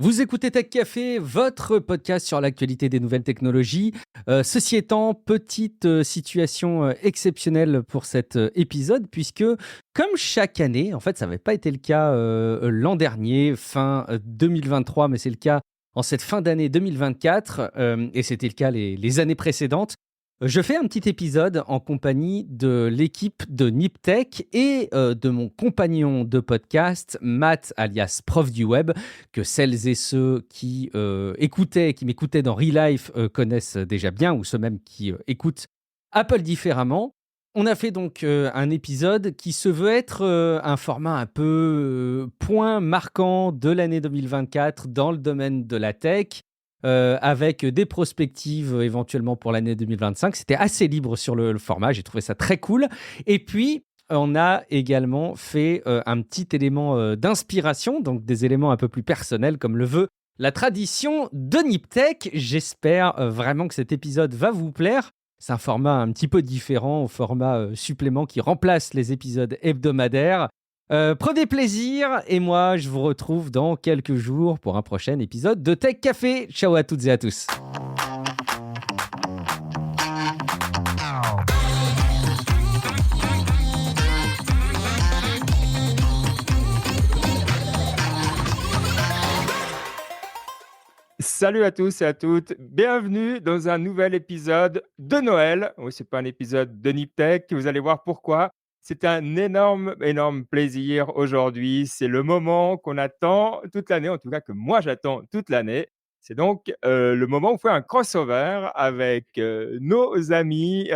Vous écoutez Tech Café, votre podcast sur l'actualité des nouvelles technologies. Ceci étant, petite situation exceptionnelle pour cet épisode, puisque comme chaque année, en fait ça n'avait pas été le cas l'an dernier, fin 2023, mais c'est le cas en cette fin d'année 2024, et c'était le cas les années précédentes. Je fais un petit épisode en compagnie de l'équipe de Niptech et de mon compagnon de podcast, Matt, alias Prof du Web, que celles et ceux qui qui m'écoutaient dans Real Life connaissent déjà bien, ou ceux même qui écoutent Apple différemment. On a fait donc un épisode qui se veut être un format un peu point marquant de l'année 2024 dans le domaine de la tech, avec des prospectives éventuellement pour l'année 2025. C'était assez libre sur le format, j'ai trouvé ça très cool. Et puis, on a également fait un petit élément d'inspiration, donc des éléments un peu plus personnels, comme le veut la tradition de Niptech. J'espère vraiment que cet épisode va vous plaire. C'est un format un petit peu différent au format supplément qui remplace les épisodes hebdomadaires. Prenez plaisir et moi, je vous retrouve dans quelques jours pour un prochain épisode de Tech Café. Ciao à toutes et à tous. Salut à tous et à toutes, bienvenue dans un nouvel épisode de Noël. Oui, c'est pas un épisode de Niptech, vous allez voir pourquoi. C'est un énorme plaisir aujourd'hui. C'est le moment qu'on attend toute l'année, en tout cas que moi j'attends toute l'année. C'est donc le moment où on fait un crossover avec nos amis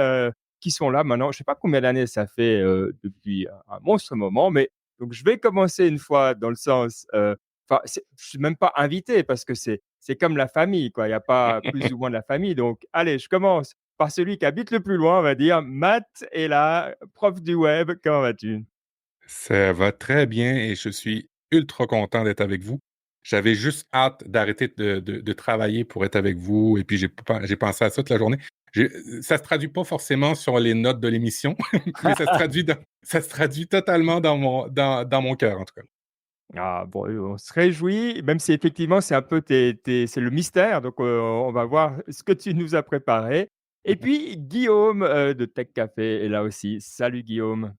qui sont là maintenant. Je ne sais pas combien d'années ça fait depuis un monstre moment, mais donc je vais commencer une fois dans le sens enfin, je suis même pas invité parce que c'est comme la famille, quoi. Il y a pas plus ou moins de la famille. Donc, allez, je commence par celui qui habite le plus loin, on va dire. Matt est là, prof du web. Comment vas-tu? Ça va très bien et je suis ultra content d'être avec vous. J'avais juste hâte d'arrêter de travailler pour être avec vous et puis j'ai pensé à ça toute la journée. Ça se traduit pas forcément sur les notes de l'émission, mais ça se traduit totalement dans mon cœur, en tout cas. Ah bon, on se réjouit, même si effectivement c'est un peu c'est le mystère. Donc, on va voir ce que tu nous as préparé. Et puis Guillaume de Tech Café est là aussi. Salut Guillaume.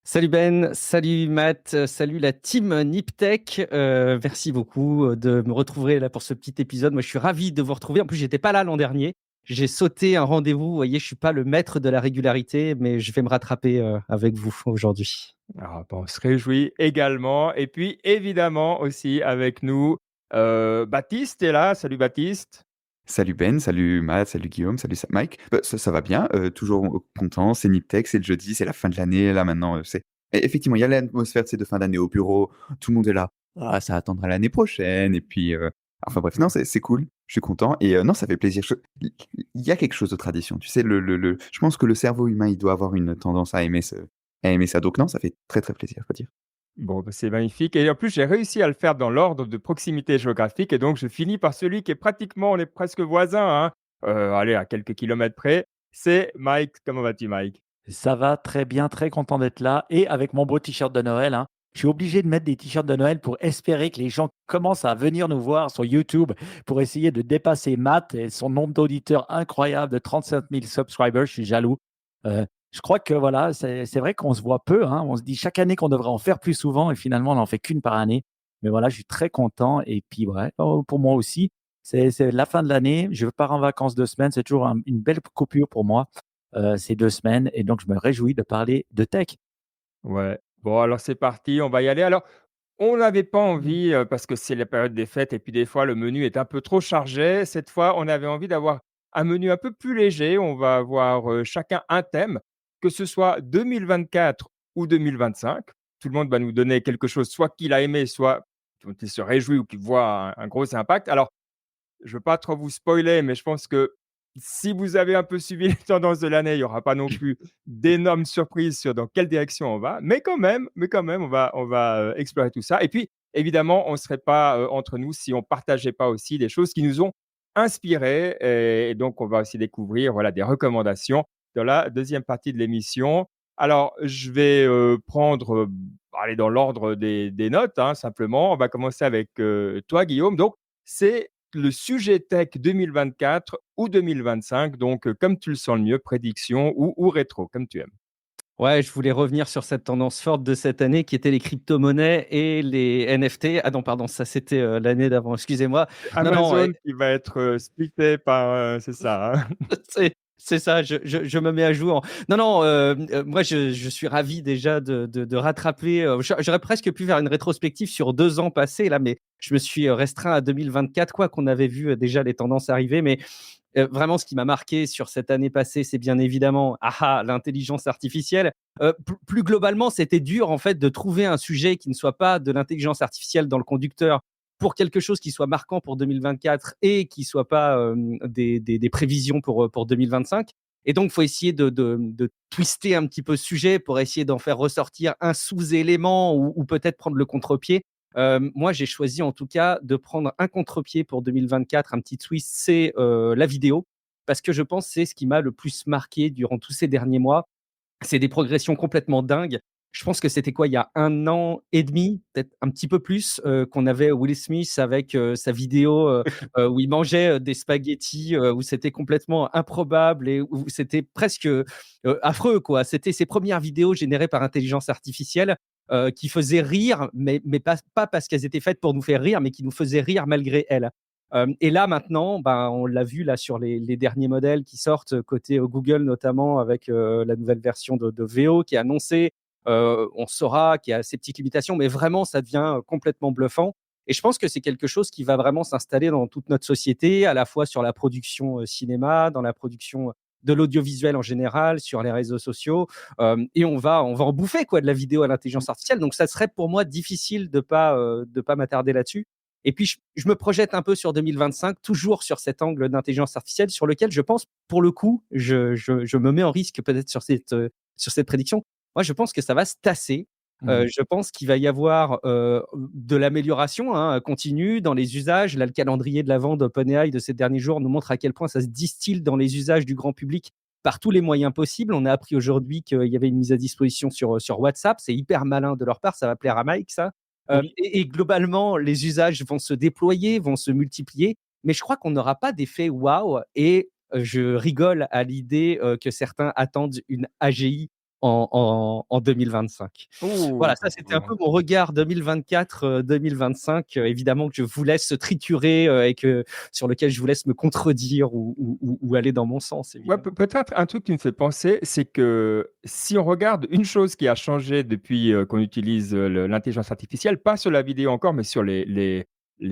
Salut Ben, salut Matt, salut la team Niptech. Merci beaucoup de me retrouver là pour ce petit épisode. Moi, je suis ravi de vous retrouver. En plus, j'étais pas là l'an dernier. J'ai sauté un rendez-vous. Vous voyez, je suis pas le maître de la régularité, mais je vais me rattraper avec vous aujourd'hui. Ah bon, on se réjouit également. Et puis évidemment aussi avec nous, Baptiste est là. Salut Baptiste. Salut Ben, salut Matt, salut Guillaume, salut Mike. Ça va bien, toujours content, c'est Niptech, c'est le jeudi, c'est la fin de l'année, là maintenant, effectivement, il y a l'atmosphère, de fin d'année au bureau, tout le monde est là: «Ah, ça attendra l'année prochaine» et puis, enfin bref, non, c'est cool, je suis content et non, ça fait plaisir. Il y a quelque chose de tradition, tu sais, je pense que le cerveau humain, il doit avoir une tendance à aimer ça, donc non, ça fait très, très plaisir, faut dire. Bon, bah, c'est magnifique et en plus j'ai réussi à le faire dans l'ordre de proximité géographique et donc je finis par celui qui est pratiquement on est presque voisins, hein, allez à quelques kilomètres près, c'est Mike. Comment vas-tu Mike? Ça va très bien, très content d'être là et avec mon beau t-shirt de Noël, hein. Je suis obligé de mettre des t-shirts de Noël pour espérer que les gens commencent à venir nous voir sur YouTube pour essayer de dépasser Matt et son nombre d'auditeurs incroyable de 35 000 subscribers. Je suis jaloux. Je crois que voilà, c'est vrai qu'on se voit peu, hein. On se dit chaque année qu'on devrait en faire plus souvent et finalement on n'en fait qu'une par année. Mais voilà, je suis très content et puis ouais, pour moi aussi, c'est la fin de l'année. Je pars en vacances 2 semaines. C'est toujours une belle coupure pour moi ces 2 semaines et donc je me réjouis de parler de tech. Ouais. Bon alors c'est parti, on va y aller. Alors, on n'avait pas envie, parce que c'est la période des fêtes et puis des fois le menu est un peu trop chargé. Cette fois, on avait envie d'avoir un menu un peu plus léger. On va avoir, chacun un thème, que ce soit 2024 ou 2025. Tout le monde va nous donner quelque chose, soit qu'il a aimé, soit dont il se réjouit ou qu'il voit un gros impact. Alors, je veux pas trop vous spoiler, mais je pense que si vous avez un peu suivi les tendances de l'année, il y aura pas non plus d'énormes surprises sur dans quelle direction on va. Mais quand même, on va explorer tout ça. Et puis, évidemment, on ne serait pas entre nous si on partageait pas aussi des choses qui nous ont inspirés. Et donc, on va aussi découvrir voilà, des recommandations dans la deuxième partie de l'émission. Alors, je vais prendre, aller dans l'ordre des notes, hein, simplement. On va commencer avec toi, Guillaume. Donc, c'est le sujet tech 2024 ou 2025. Donc, comme tu le sens le mieux, prédiction ou rétro, comme tu aimes. Ouais, je voulais revenir sur cette tendance forte de cette année qui était les crypto-monnaies et les NFT. Ah non, pardon, ça c'était l'année d'avant, excusez-moi. C'est Non, non, Amazon qui va être splitté par, c'est ça, hein? c'est ça, je me mets à jour. Non, non, moi je suis ravi déjà de rattraper. J'aurais presque pu faire une rétrospective sur 2 ans passés, là, mais je me suis restreint à 2024, quoi, qu'on avait vu déjà les tendances arriver. Mais vraiment, ce qui m'a marqué sur cette année passée, c'est bien évidemment l'intelligence artificielle. Plus globalement, c'était dur en fait de trouver un sujet qui ne soit pas de l'intelligence artificielle dans le conducteur pour quelque chose qui soit marquant pour 2024 et qui soit pas des prévisions pour 2025. Et donc, il faut essayer de twister un petit peu ce sujet pour essayer d'en faire ressortir un sous-élément ou peut-être prendre le contre-pied. Moi, j'ai choisi en tout cas de prendre un contre-pied pour 2024, un petit twist, c'est la vidéo, parce que je pense que c'est ce qui m'a le plus marqué durant tous ces derniers mois. C'est des progressions complètement dingues. Je pense que c'était quoi, il y a 1 an et demi, peut-être un petit peu plus, qu'on avait Will Smith avec sa vidéo où il mangeait des spaghettis, où c'était complètement improbable et où c'était presque affreux, quoi. C'était ses premières vidéos générées par intelligence artificielle qui faisaient rire, mais pas parce qu'elles étaient faites pour nous faire rire, mais qui nous faisaient rire malgré elles. Et là maintenant, ben, on l'a vu là sur les derniers modèles qui sortent côté Google notamment avec la nouvelle version de VO qui est annoncée. On saura qu'il y a ces petites limitations, mais vraiment ça devient complètement bluffant. Et je pense que c'est quelque chose qui va vraiment s'installer dans toute notre société, à la fois sur la production cinéma, dans la production de l'audiovisuel en général, sur les réseaux sociaux. Et on va en bouffer quoi de la vidéo à l'intelligence artificielle. Donc ça serait pour moi difficile de pas m'attarder là-dessus. Et puis, je me projette un peu sur 2025, toujours sur cet angle d'intelligence artificielle, sur lequel je pense, pour le coup, je me mets en risque peut-être sur cette prédiction. Moi, je pense que ça va se tasser. Je pense qu'il va y avoir de l'amélioration continue dans les usages. Là, le calendrier de l'Avent d'OpenAI de ces derniers jours nous montre à quel point ça se distille dans les usages du grand public par tous les moyens possibles. On a appris aujourd'hui qu'il y avait une mise à disposition sur WhatsApp. C'est hyper malin de leur part. Ça va plaire à Mike, ça. Oui. Et globalement, les usages vont se déployer, vont se multiplier, mais je crois qu'on n'aura pas d'effet waouh. Et je rigole à l'idée que certains attendent une AGI en 2025. Ouh! Voilà, ça c'était un peu mon regard 2024-2025. Évidemment que je vous laisse triturer et sur lequel je vous laisse me contredire ou aller dans mon sens, Ouais, évidemment. peut-être un truc qui me fait penser, c'est que si on regarde une chose qui a changé depuis, qu'on utilise, l'intelligence artificielle, pas sur la vidéo encore, mais sur les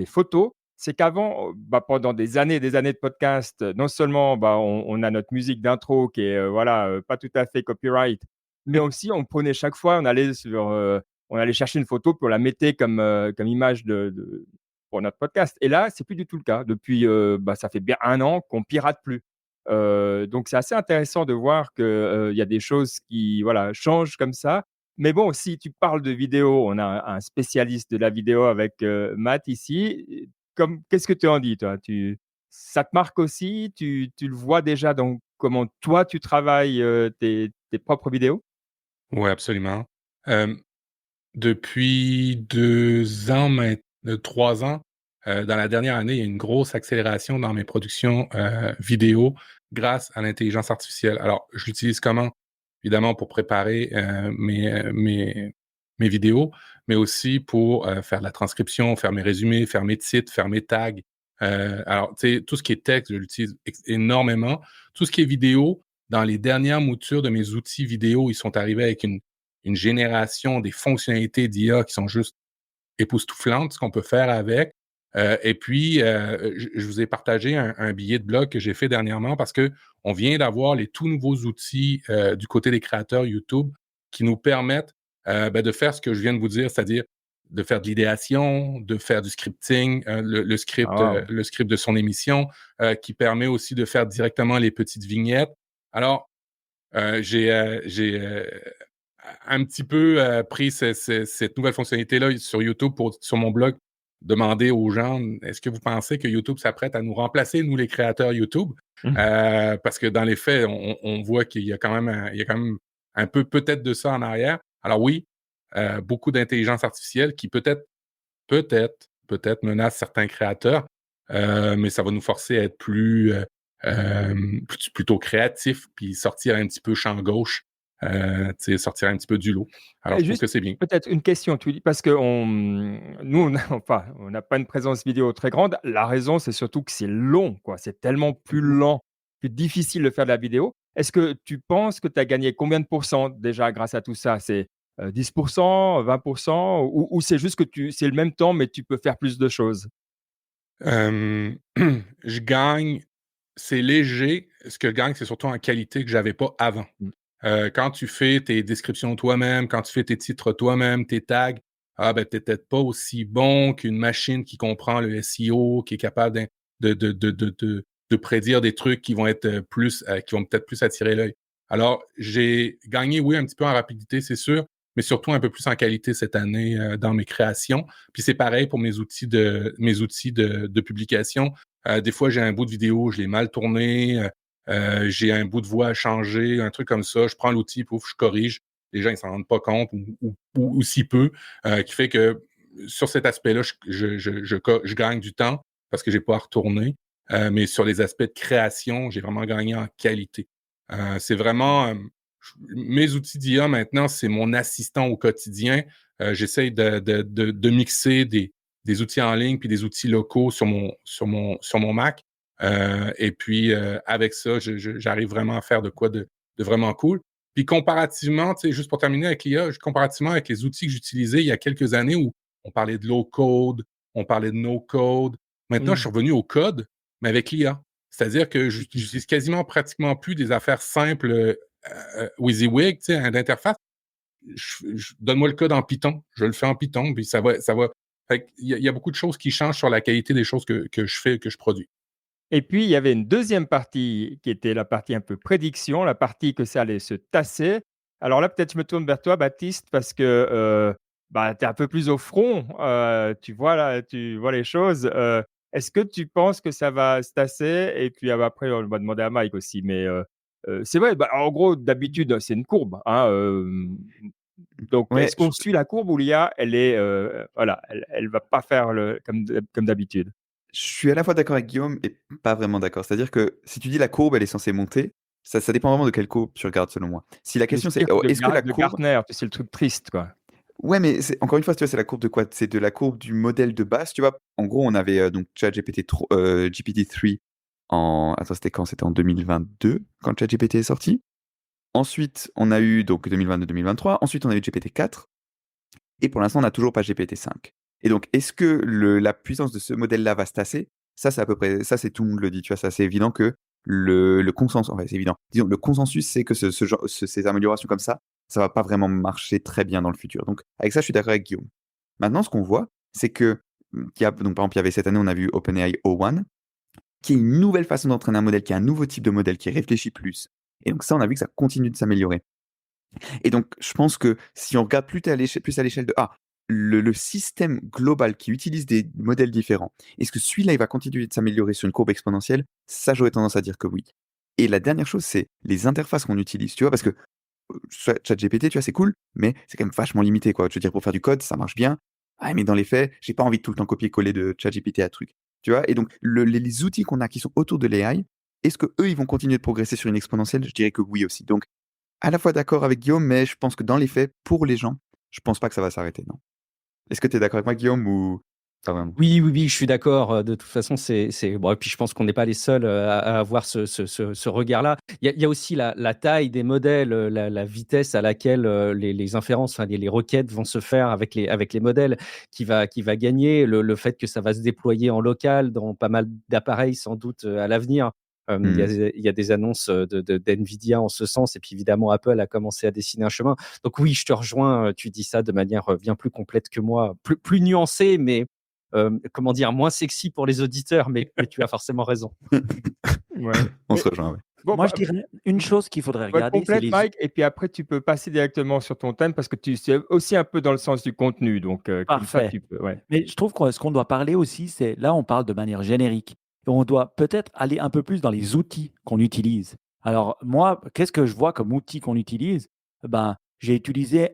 photos, c'est qu'avant, bah, pendant des années de podcast, non seulement, bah, on a notre musique d'intro qui est, voilà, pas tout à fait copyright, mais aussi on prenait chaque fois, on allait chercher une photo, puis on la mettait comme image de pour notre podcast et là, c'est plus du tout le cas. Depuis, bah, ça fait bien 1 an qu'on pirate plus. Donc c'est assez intéressant de voir que, il y a des choses qui, voilà, changent comme ça. Mais bon, si tu parles de vidéo, on a un spécialiste de la vidéo avec, Matt ici. Qu'est-ce que tu en dis toi? Ça te marque aussi? Tu le vois déjà dans comment toi tu travailles, tes propres vidéos? Oui, absolument. Hem, Depuis 2 ans 3 ans, dans la dernière année, il y a une grosse accélération dans mes productions, vidéo grâce à l'intelligence artificielle. Alors, je l'utilise comment? Évidemment pour préparer, mes vidéos, mais aussi pour, faire de la transcription, faire mes résumés, faire mes titres, faire mes tags. Alors, tu sais, tout ce qui est texte, je l'utilise énormément. Tout ce qui est vidéo, dans les dernières moutures de mes outils vidéo, ils sont arrivés avec une génération des fonctionnalités d'IA qui sont juste époustouflantes, ce qu'on peut faire avec. Et puis, je vous ai partagé un billet de blog que j'ai fait dernièrement parce que on vient d'avoir les tout nouveaux outils du côté des créateurs YouTube qui nous permettent de faire ce que je viens de vous dire, c'est-à-dire de faire de l'idéation, de faire du scripting, Ah, le script de son émission, qui permet aussi de faire directement les petites vignettes. Alors, j'ai un petit peu pris cette nouvelle fonctionnalité-là sur YouTube sur mon blog, demander aux gens, est-ce que vous pensez que YouTube s'apprête à nous remplacer, nous les créateurs YouTube? mmh. Parce que dans les faits, on voit qu'il y a quand même un peu peut-être de ça en arrière. Alors oui, beaucoup d'intelligence artificielle qui peut-être menace certains créateurs, mais ça va nous forcer à être plutôt créatifs, puis sortir un petit peu champ gauche, sortir un petit peu du lot. Alors Et je trouve juste que c'est bien. peut-être une question, tu dis parce que nous, on a enfin, on n'a pas une présence vidéo très grande. La raison, c'est surtout que c'est long, quoi. C'est tellement plus lent, plus difficile de faire de la vidéo. Est-ce que tu penses que tu as gagné combien de pourcents déjà grâce à tout ça? C'est, 10 20 ou c'est juste que c'est le même temps, mais tu peux faire plus de choses? Euh, je gagne, c'est léger. Ce que je gagne, c'est surtout en qualité que j'avais pas avant. Mmh. Quand tu fais tes descriptions toi-même, quand tu fais tes titres toi-même, tes tags, t'es peut-être pas aussi bon qu'une machine qui comprend le SEO, qui est capable de prédire des trucs qui vont être qui vont peut-être plus attirer l'œil. Alors, j'ai gagné, oui, un petit peu en rapidité, c'est sûr, mais surtout un peu plus en qualité cette année dans mes créations. Puis c'est pareil pour mes outils de publication. Des fois, j'ai un bout de vidéo, je l'ai mal tourné. J'ai un bout de voix à changer, un truc comme ça. Je prends l'outil, pouf, je corrige. Les gens, ils s'en rendent pas compte ou si peu, qui fait que sur cet aspect-là, je gagne du temps parce que j'ai pas à retourner. Mais sur les aspects de création, j'ai vraiment gagné en qualité. C'est vraiment mes outils d'IA maintenant, c'est mon assistant au quotidien. J'essaye de mixer des outils en ligne puis des outils locaux sur mon Mac. Et puis, avec ça, j'arrive vraiment à faire de quoi de vraiment cool. Puis comparativement, tu sais, juste pour terminer avec l'IA, comparativement avec les outils que j'utilisais il y a quelques années où on parlait de low code, on parlait de no code. Maintenant, je Mmh. suis revenu au code, mais avec l'IA. C'est-à-dire que j'utilise quasiment pratiquement plus des affaires simples WYSIWYG, tu sais, d'interface. Donne-moi le code en Python, je le fais en Python, puis ça va. Fait il y a beaucoup de choses qui changent sur la qualité des choses que je fais, que je produis. Et puis, il y avait une deuxième partie qui était la partie un peu prédiction, la partie que ça allait se tasser. Alors là, peut-être je me tourne vers toi, Baptiste, parce que, tu es un peu plus au front, tu vois les choses. Est-ce que tu penses que ça va se tasser? Et puis, après, on va demander à Mike aussi, mais, c'est vrai, en gros, d'habitude, c'est une courbe, hein, donc Ouais, est-ce qu'on suit la courbe ou l'IA, elle est, voilà, elle va pas faire comme d'habitude? je suis à la fois d'accord avec Guillaume et pas vraiment d'accord. C'est-à-dire que si tu dis la courbe, elle est censée monter, ça dépend vraiment de quelle courbe tu regardes selon moi. Si la Le question c'est, cirque est-ce que la de courbe... Gartner, tu sais, le truc triste, quoi. Ouais, mais encore une fois, tu vois, c'est la courbe de quoi? C'est de la courbe du modèle de base, tu vois. En gros, on avait donc GPT-3 en... Attends, c'était quand? C'était en 2022, quand ChatGPT est sorti. Ensuite, on a eu donc 2022-2023. Ensuite, on a eu GPT-4. Et pour l'instant, on n'a toujours pas GPT-5. Et donc, est-ce que la puissance de ce modèle-là va se tasser? Ça, c'est à peu près, ça, c'est tout le monde le dit, tu vois, ça, c'est évident que le consensus, enfin, c'est évident. Disons, le consensus, c'est que ces améliorations comme ça va pas vraiment marcher très bien dans le futur. Donc, avec ça, je suis d'accord avec Guillaume. Maintenant, ce qu'on voit, c'est que, donc, par exemple, il y avait cette année, on a vu OpenAI O1, qui est une nouvelle façon d'entraîner un modèle, qui est un nouveau type de modèle, qui réfléchit plus. Et donc, ça, on a vu que ça continue de s'améliorer. Et donc, je pense que si on regarde plus à l'échelle de le système global qui utilise des modèles différents, est-ce que celui-là, il va continuer de s'améliorer sur une courbe exponentielle? Ça, j'aurais tendance à dire que oui. Et la dernière chose, c'est les interfaces qu'on utilise, tu vois, parce que ChatGPT, tu vois, c'est cool, mais c'est quand même vachement limité, quoi. Je veux dire, pour faire du code, ça marche bien. Ah, mais dans les faits, j'ai pas envie de tout le temps copier-coller de ChatGPT à truc. Tu vois? Et donc, les outils qu'on a qui sont autour de l'AI, est-ce que eux, ils vont continuer de progresser sur une exponentielle? Je dirais que oui aussi. Donc, à la fois d'accord avec Guillaume, mais je pense que dans les faits, pour les gens, je pense pas que ça va s'arrêter, non. Est-ce que tu es d'accord avec moi, Guillaume, ou pas vraiment? Oui, oui, oui, je suis d'accord. De toute façon, bon, et puis je pense qu'on n'est pas les seuls à avoir ce regard-là. Il y a aussi la taille des modèles, la vitesse à laquelle les inférences, enfin, les requêtes vont se faire avec les modèles qui va gagner, le fait que ça va se déployer en local dans pas mal d'appareils sans doute à l'avenir. Mmh. Il y a des annonces d'NVIDIA en ce sens, et puis évidemment, Apple a commencé à dessiner un chemin. Donc oui, je te rejoins, tu dis ça de manière bien plus complète que moi, plus nuancée, mais comment dire, moins sexy pour les auditeurs, mais tu as forcément raison. Ouais. On Mais se rejoint, ouais. bon, Moi, je dirais une chose qu'il faudrait regarder, c'est complète, les Mike, et puis après tu peux passer directement sur ton thème parce que tu c'est aussi un peu dans le sens du contenu, donc comme ça parfait. tu peux ouais. Mais je trouve que ce qu'on doit parler aussi, c'est là, on parle de manière générique. Et on doit peut-être aller un peu plus dans les outils qu'on utilise. Alors, moi, qu'est-ce que je vois comme outils qu'on utilise? ben,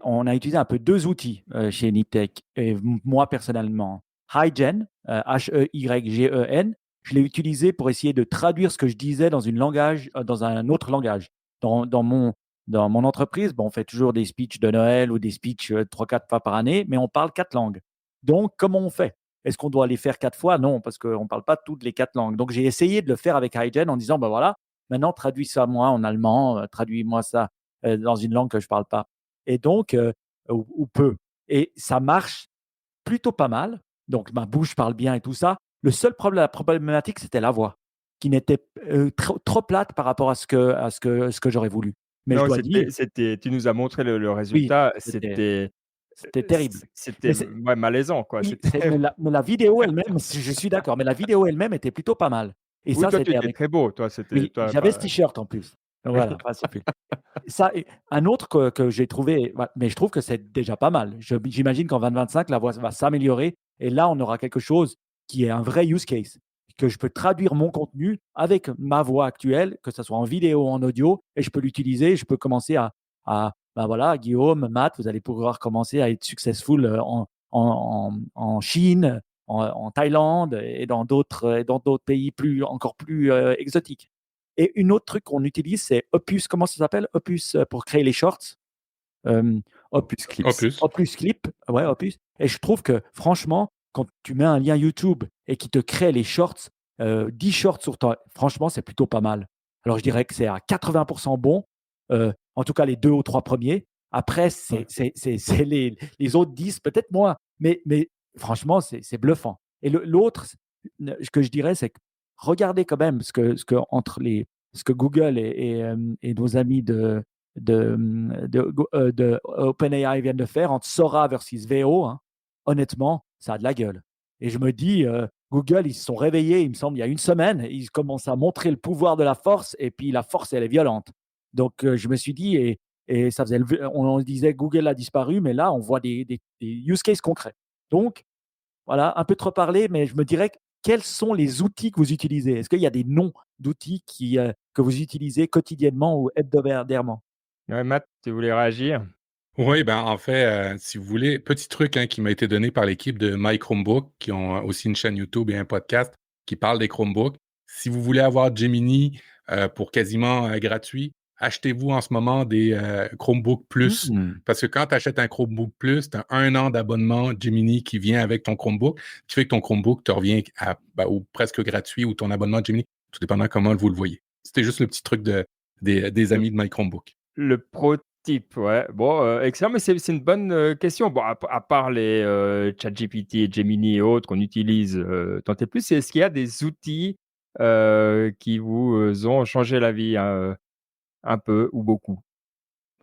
on a utilisé un peu 2 outils chez Niptech et moi personnellement. HeyGen, Heygen, je l'ai utilisé pour essayer de traduire ce que je disais dans un autre langage. Dans mon entreprise, on fait toujours des speeches de Noël ou des speeches 3-4 fois par année, mais on parle 4 langues. Donc, comment on fait? Est-ce qu'on doit les faire 4 fois? Non, parce qu'on ne parle pas toutes les 4 langues. Donc, j'ai essayé de le faire avec HeyGen en disant, voilà, maintenant traduis ça moi en allemand, traduis-moi ça dans une langue que je ne parle pas. Et donc, ou peu. Et ça marche plutôt pas mal. Donc, ma bouche parle bien et tout ça. La problématique, c'était la voix, qui n'était trop plate par rapport à ce que j'aurais voulu. Mais je Non, dois dire, tu nous as montré le oui, résultat, c'était terrible. c'était Mais c'est- ouais, malaisant, quoi. oui, C'était mais la vidéo elle-même, je suis d'accord, mais la vidéo elle-même était plutôt pas mal. Et oui, ça, toi, tu c'était étais avec. très beau, toi, c'était Oui, toi, j'avais ce enfin t-shirt en plus. Donc voilà, c'est plus. Ça, un autre que j'ai trouvé, mais je trouve que c'est déjà pas mal. J'imagine qu'en 2025, la voix va s'améliorer et là, on aura quelque chose qui est un vrai use case, que je peux traduire mon contenu avec ma voix actuelle, que ce soit en vidéo ou en audio, et je peux l'utiliser. Je peux commencer ben voilà, Guillaume, Matt, vous allez pouvoir commencer à être successful en Chine, en Thaïlande et dans d'autres pays encore plus exotiques. Et une autre truc qu'on utilise, c'est Opus. Comment ça s'appelle? Opus pour créer les shorts. Euh, Opus Clips. Opus. Opus Clip. Ouais, Opus. Et je trouve que franchement, quand tu mets un lien YouTube et qui te crée les shorts, 10 shorts sur toi, franchement, c'est plutôt pas mal. Alors, je dirais que c'est à 80% bon. En tout cas, les 2 ou 3 premiers. Après, c'est les autres 10, peut-être moins. Mais franchement, c'est bluffant. Et l'autre, ce que je dirais, c'est que regardez quand même ce que Google et nos amis de OpenAI viennent de faire entre Sora versus VO, hein. Honnêtement, ça a de la gueule. Et je me dis, Google, ils se sont réveillés, il me semble, il y a une semaine, ils commencent à montrer le pouvoir de la force, et puis la force, elle est violente. Donc, je me suis dit, et ça faisait, on disait Google a disparu, mais là, on voit des use cases concrets. Donc, voilà, un peu trop parlé, mais je me dirais, quels sont les outils que vous utilisez? Est-ce qu'il y a des noms d'outils que vous utilisez quotidiennement ou hebdomadairement? ouais, Matt, tu voulais réagir? Oui, ben en fait, si vous voulez, petit truc qui m'a été donné par l'équipe de My Chromebook, qui ont aussi une chaîne YouTube et un podcast qui parle des Chromebooks. Si vous voulez avoir Gemini pour quasiment gratuit, achetez-vous en ce moment des Chromebook Plus. Parce que quand tu achètes un Chromebook Plus, tu as 1 an d'abonnement Gemini qui vient avec ton Chromebook, qui fait que ton Chromebook te revient ou presque gratuit ou ton abonnement Gemini, tout dépendant comment vous le voyez. C'était juste le petit truc des amis de My Chromebook. Le pro tip, ouais. Bon, excellent, mais c'est une bonne, question. Bon, à part les, ChatGPT et Gemini et autres qu'on utilise, tant et plus, est-ce qu'il y a des outils, qui vous, ont changé la vie, hein, un peu ou beaucoup?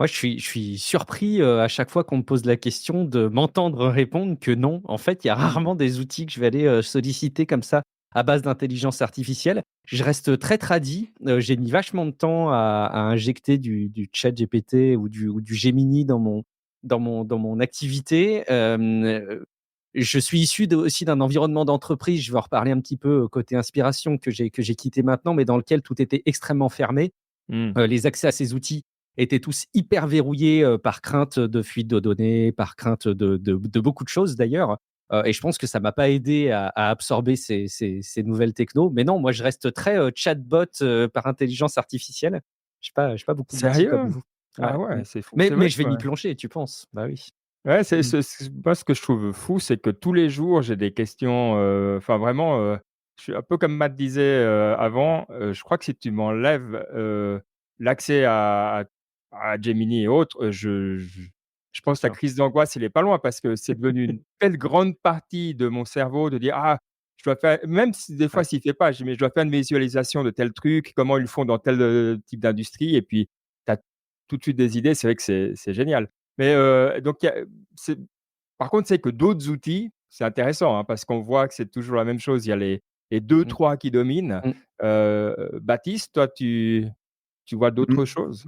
Moi, je suis surpris à chaque fois qu'on me pose la question de m'entendre répondre que non. En fait, il y a rarement des outils que je vais aller solliciter comme ça à base d'intelligence artificielle. Je reste très tradi. J'ai mis vachement de temps à injecter du chat GPT ou du Gemini dans mon activité. Je suis issu aussi d'un environnement d'entreprise. Je vais en reparler un petit peu côté inspiration que j'ai quitté maintenant, mais dans lequel tout était extrêmement fermé. Mmh. Les accès à ces outils étaient tous hyper verrouillés par crainte de fuite de données, par crainte de beaucoup de choses d'ailleurs. Et je pense que ça m'a pas aidé à absorber ces nouvelles technos. Mais non, moi je reste très chatbot par intelligence artificielle. Je n'ai pas beaucoup d'outils comme Sérieux? vous. Ouais, Ah ouais, mmh. c'est fou. Mais, C'est mais vrai je vais que m'y plonger, tu penses? Bah oui. ouais, Mmh. moi, ce que je trouve fou, c'est que tous les jours, j'ai des questions, enfin vraiment, je suis un peu comme Matt disait, avant, je crois que si tu m'enlèves, l'accès à Gemini et autres, je pense que la Sûr. crise d'angoisse, il est pas loin parce que c'est devenu une telle grande partie de mon cerveau de dire: «Ah, je dois faire», même si des fois Ouais. s'il fait pas, je dis: «Mais je dois faire une visualisation de tel truc, comment ils le font dans tel, type d'industrie», et puis tu as tout de suite des idées, c'est vrai que c'est génial. Mais, donc il y a c'est par contre, c'est que d'autres outils, c'est intéressant, hein, parce qu'on voit que c'est toujours la même chose. Il y a les deux Mmh. trois qui dominent. Mmh. Baptiste, toi, tu vois Mmh, d'autres choses?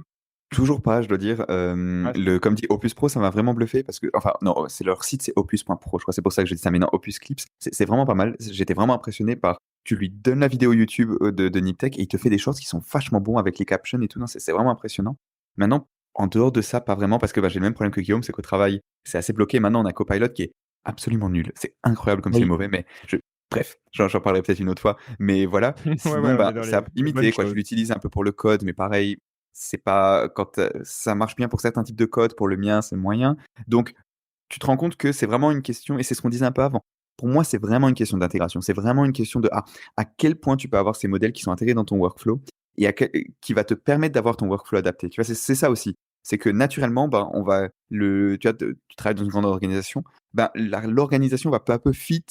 toujours pas, je dois dire. Ouais, Comme dit Opus Pro, ça m'a vraiment bluffé parce que, enfin, non, c'est leur site, c'est opus.pro, je crois, c'est pour ça que je dis ça. Mais non, Opus Clips, c'est vraiment pas mal. J'étais vraiment impressionné par. Tu lui donnes la vidéo YouTube de Niptech et il te fait des shorts qui sont vachement bons avec les captions et tout. Non, c'est vraiment impressionnant. Maintenant, en dehors de ça, pas vraiment, parce que j'ai le même problème que Guillaume, c'est qu'au travail, c'est assez bloqué. Maintenant, on a Copilot qui est absolument nul. C'est incroyable comme c'est Oui. mauvais, mais bref, j'en parlerai peut-être une autre fois. Mais voilà, Ouais, sinon, ouais, on est dans c'est les bonnes limité, quoi. Je choses. l'utilise un peu pour le code, mais pareil, c'est pas quand ça marche bien pour certains types de code, pour le mien, c'est moyen. Donc, tu te rends compte que c'est vraiment une question, et c'est ce qu'on disait un peu avant. Pour moi, c'est vraiment une question d'intégration. C'est vraiment une question de à quel point tu peux avoir ces modèles qui sont intégrés dans ton workflow et qui va te permettre d'avoir ton workflow adapté. Tu vois, c'est ça aussi. C'est que naturellement, tu vois, tu travailles dans une grande organisation, l'organisation va peu à peu fit